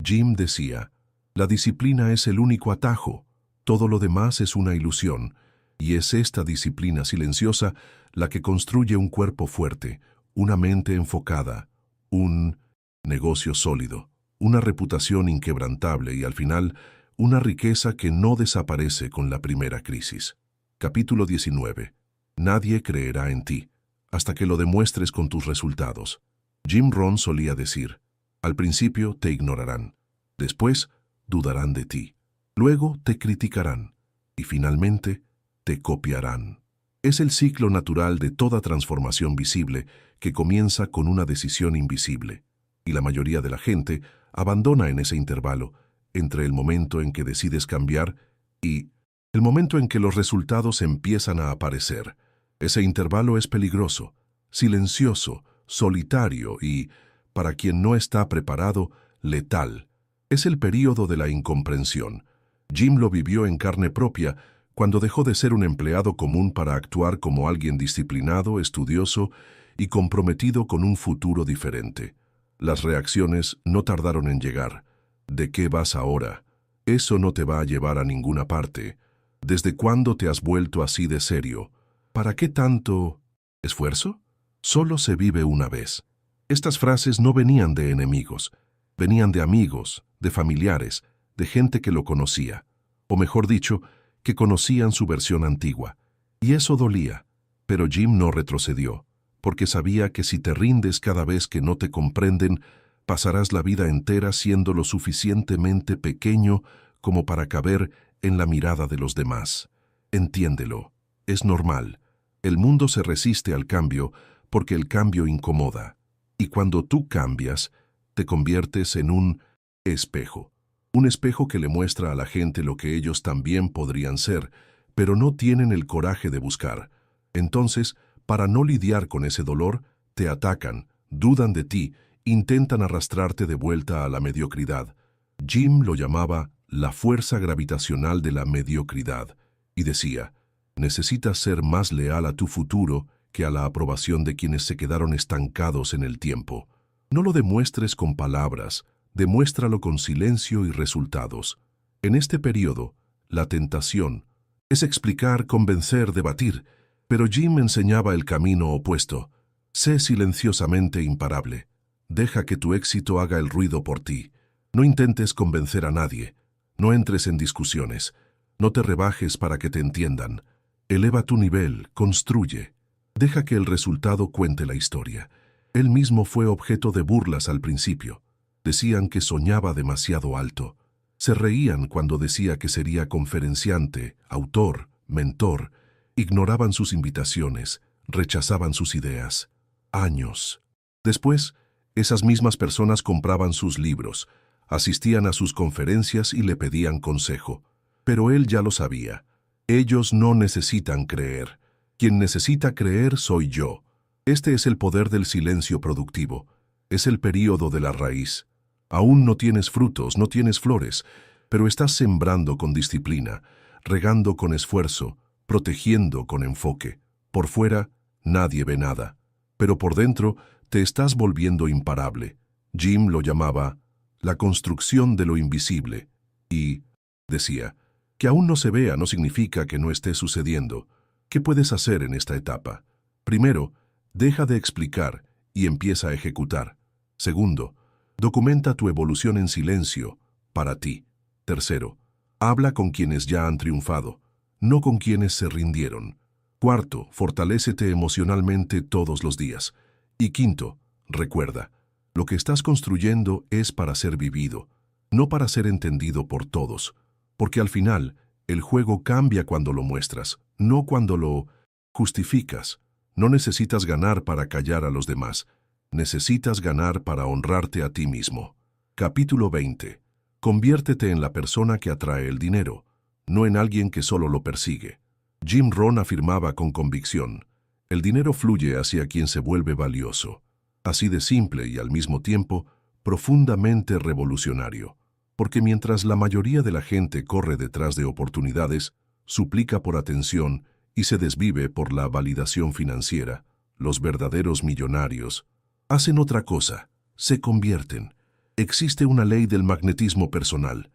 Jim decía, la disciplina es el único atajo, todo lo demás es una ilusión, y es esta disciplina silenciosa la que construye un cuerpo fuerte, una mente enfocada, un negocio sólido, una reputación inquebrantable y al final, una riqueza que no desaparece con la primera crisis. Capítulo 19. Nadie creerá en ti, hasta que lo demuestres con tus resultados. Jim Rohn solía decir, al principio te ignorarán, después dudarán de ti, luego te criticarán y finalmente te copiarán. Es el ciclo natural de toda transformación visible que comienza con una decisión invisible, y la mayoría de la gente abandona en ese intervalo entre el momento en que decides cambiar y el momento en que los resultados empiezan a aparecer. Ese intervalo es peligroso, silencioso, solitario y, para quien no está preparado, letal. Es el período de la incomprensión. Jim lo vivió en carne propia cuando dejó de ser un empleado común para actuar como alguien disciplinado, estudioso y comprometido con un futuro diferente. Las reacciones no tardaron en llegar. ¿De qué vas ahora? Eso no te va a llevar a ninguna parte. ¿Desde cuándo te has vuelto así de serio? ¿Para qué tanto esfuerzo? Solo se vive una vez. Estas frases no venían de enemigos, venían de amigos, de familiares, de gente que lo conocía, o mejor dicho, que conocían su versión antigua. Y eso dolía, pero Jim no retrocedió, porque sabía que si te rindes cada vez que no te comprenden, pasarás la vida entera siendo lo suficientemente pequeño como para caber en la mirada de los demás. Entiéndelo, es normal. El mundo se resiste al cambio porque el cambio incomoda. Y cuando tú cambias, te conviertes en un espejo. Un espejo que le muestra a la gente lo que ellos también podrían ser, pero no tienen el coraje de buscar. Entonces, para no lidiar con ese dolor, te atacan, dudan de ti, intentan arrastrarte de vuelta a la mediocridad. Jim lo llamaba la fuerza gravitacional de la mediocridad, y decía, necesitas ser más leal a tu futuro que a la aprobación de quienes se quedaron estancados en el tiempo. No lo demuestres con palabras, demuéstralo con silencio y resultados. En este periodo, la tentación es explicar, convencer, debatir, pero Jim enseñaba el camino opuesto. Sé silenciosamente imparable. Deja que tu éxito haga el ruido por ti. No intentes convencer a nadie. No entres en discusiones. No te rebajes para que te entiendan. Eleva tu nivel, construye. Deja que el resultado cuente la historia. Él mismo fue objeto de burlas al principio. Decían que soñaba demasiado alto. Se reían cuando decía que sería conferenciante, autor, mentor. Ignoraban sus invitaciones, rechazaban sus ideas. Años. Después, esas mismas personas compraban sus libros, asistían a sus conferencias y le pedían consejo. Pero él ya lo sabía. Ellos no necesitan creer. Quien necesita creer soy yo. Este es el poder del silencio productivo. Es el período de la raíz. Aún no tienes frutos, no tienes flores, pero estás sembrando con disciplina, regando con esfuerzo, protegiendo con enfoque. Por fuera, nadie ve nada, pero por dentro te estás volviendo imparable. Jim lo llamaba la construcción de lo invisible y decía, que aún no se vea no significa que no esté sucediendo. ¿Qué puedes hacer en esta etapa? Primero, deja de explicar y empieza a ejecutar. Segundo, documenta tu evolución en silencio, para ti. Tercero, habla con quienes ya han triunfado, no con quienes se rindieron. Cuarto, fortalécete emocionalmente todos los días. Y quinto, recuerda, lo que estás construyendo es para ser vivido, no para ser entendido por todos, porque al final el juego cambia cuando lo muestras, no cuando lo justificas. No necesitas ganar para callar a los demás, necesitas ganar para honrarte a ti mismo. Capítulo 20. Conviértete en la persona que atrae el dinero, no en alguien que solo lo persigue. Jim Rohn afirmaba con convicción, el dinero fluye hacia quien se vuelve valioso. Así de simple y al mismo tiempo profundamente revolucionario. Porque mientras la mayoría de la gente corre detrás de oportunidades, suplica por atención y se desvive por la validación financiera, los verdaderos millonarios hacen otra cosa, se convierten. Existe una ley del magnetismo personal.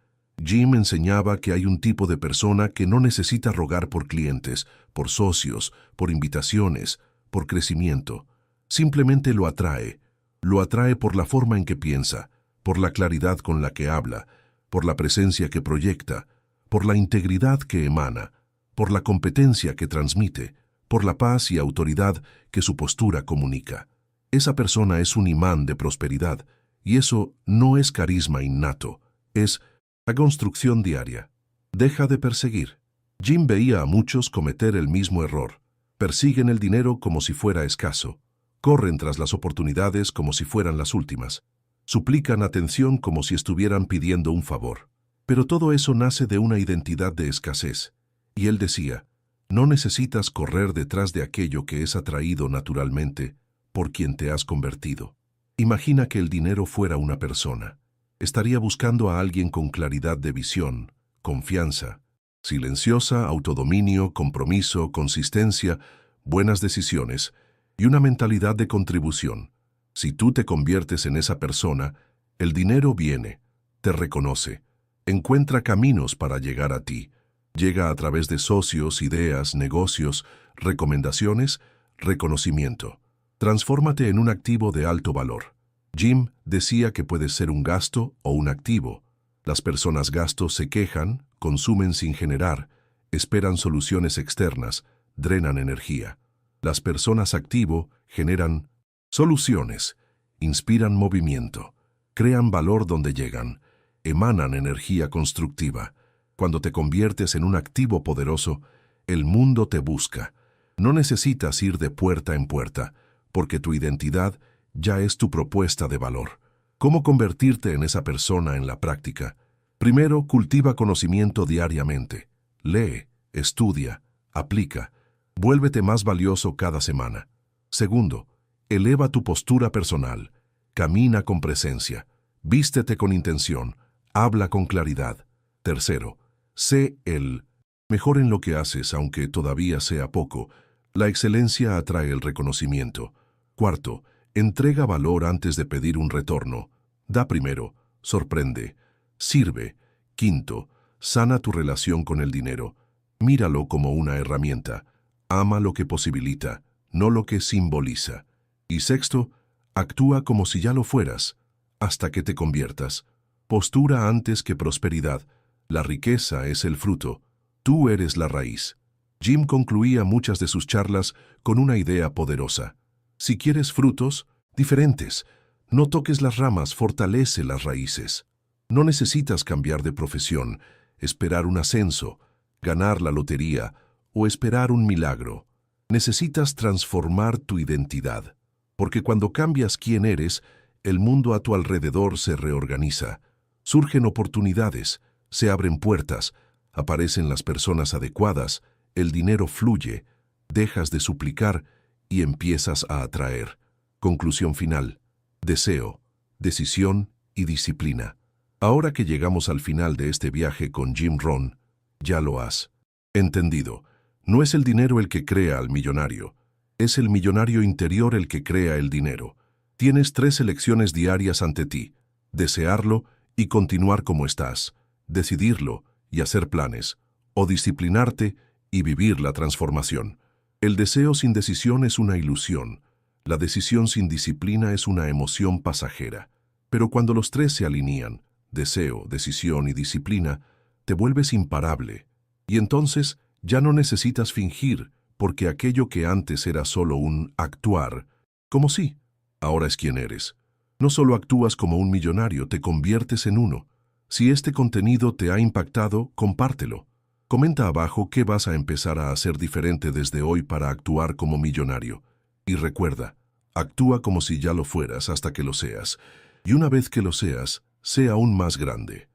Jim enseñaba que hay un tipo de persona que no necesita rogar por clientes, por socios, por invitaciones, por crecimiento. Simplemente lo atrae. Lo atrae por la forma en que piensa, por la claridad con la que habla, por la presencia que proyecta, por la integridad que emana, por la competencia que transmite, por la paz y autoridad que su postura comunica. Esa persona es un imán de prosperidad, y eso no es carisma innato, es la construcción diaria. Deja de perseguir. Jim veía a muchos cometer el mismo error. Persiguen el dinero como si fuera escaso. Corren tras las oportunidades como si fueran las últimas. Suplican atención como si estuvieran pidiendo un favor. Pero todo eso nace de una identidad de escasez. Y él decía, no necesitas correr detrás de aquello que es atraído naturalmente por quien te has convertido. Imagina que el dinero fuera una persona. Estaría buscando a alguien con claridad de visión, confianza, silenciosa, autodominio, compromiso, consistencia, buenas decisiones y una mentalidad de contribución. Si tú te conviertes en esa persona, el dinero viene, te reconoce, encuentra caminos para llegar a ti. Llega a través de socios, ideas, negocios, recomendaciones, reconocimiento. Transfórmate en un activo de alto valor. Jim decía que puedes ser un gasto o un activo. Las personas gastos se quejan, consumen sin generar, esperan soluciones externas, drenan energía. Las personas activo generan soluciones, inspiran movimiento, crean valor donde llegan, emanan energía constructiva. Cuando te conviertes en un activo poderoso, el mundo te busca. No necesitas ir de puerta en puerta, porque tu identidad ya es tu propuesta de valor. ¿Cómo convertirte en esa persona en la práctica? Primero, cultiva conocimiento diariamente. Lee, estudia, aplica. Vuélvete más valioso cada semana. Segundo, eleva tu postura personal. Camina con presencia. Vístete con intención. Habla con claridad. Tercero, sé el mejor en lo que haces, aunque todavía sea poco. La excelencia atrae el reconocimiento. Cuarto, entrega valor antes de pedir un retorno. Da primero, sorprende, sirve. Quinto, sana tu relación con el dinero. Míralo como una herramienta. Ama lo que posibilita, no lo que simboliza. Y sexto, actúa como si ya lo fueras, hasta que te conviertas. Postura antes que prosperidad. La riqueza es el fruto. Tú eres la raíz. Jim concluía muchas de sus charlas con una idea poderosa. Si quieres frutos, diferentes. No toques las ramas, fortalece las raíces. No necesitas cambiar de profesión, esperar un ascenso, ganar la lotería o esperar un milagro. Necesitas transformar tu identidad, porque cuando cambias quién eres, el mundo a tu alrededor se reorganiza. Surgen oportunidades, se abren puertas, aparecen las personas adecuadas, el dinero fluye, dejas de suplicar y empiezas a atraer. Conclusión final. Deseo, decisión y disciplina. Ahora que llegamos al final de este viaje con Jim Rohn, ya lo has entendido. No es el dinero el que crea al millonario, es el millonario interior el que crea el dinero. Tienes 3 elecciones diarias ante ti: desearlo y continuar como estás, decidirlo y hacer planes, o disciplinarte y vivir la transformación. El deseo sin decisión es una ilusión. La decisión sin disciplina es una emoción pasajera. Pero cuando los 3 se alinean, deseo, decisión y disciplina, te vuelves imparable. Y entonces ya no necesitas fingir, porque aquello que antes era solo un actuar, como si, ahora es quien eres. No solo actúas como un millonario, te conviertes en uno. Si este contenido te ha impactado, compártelo. Comenta abajo qué vas a empezar a hacer diferente desde hoy para actuar como millonario. Y recuerda, actúa como si ya lo fueras hasta que lo seas. Y una vez que lo seas, sé aún más grande.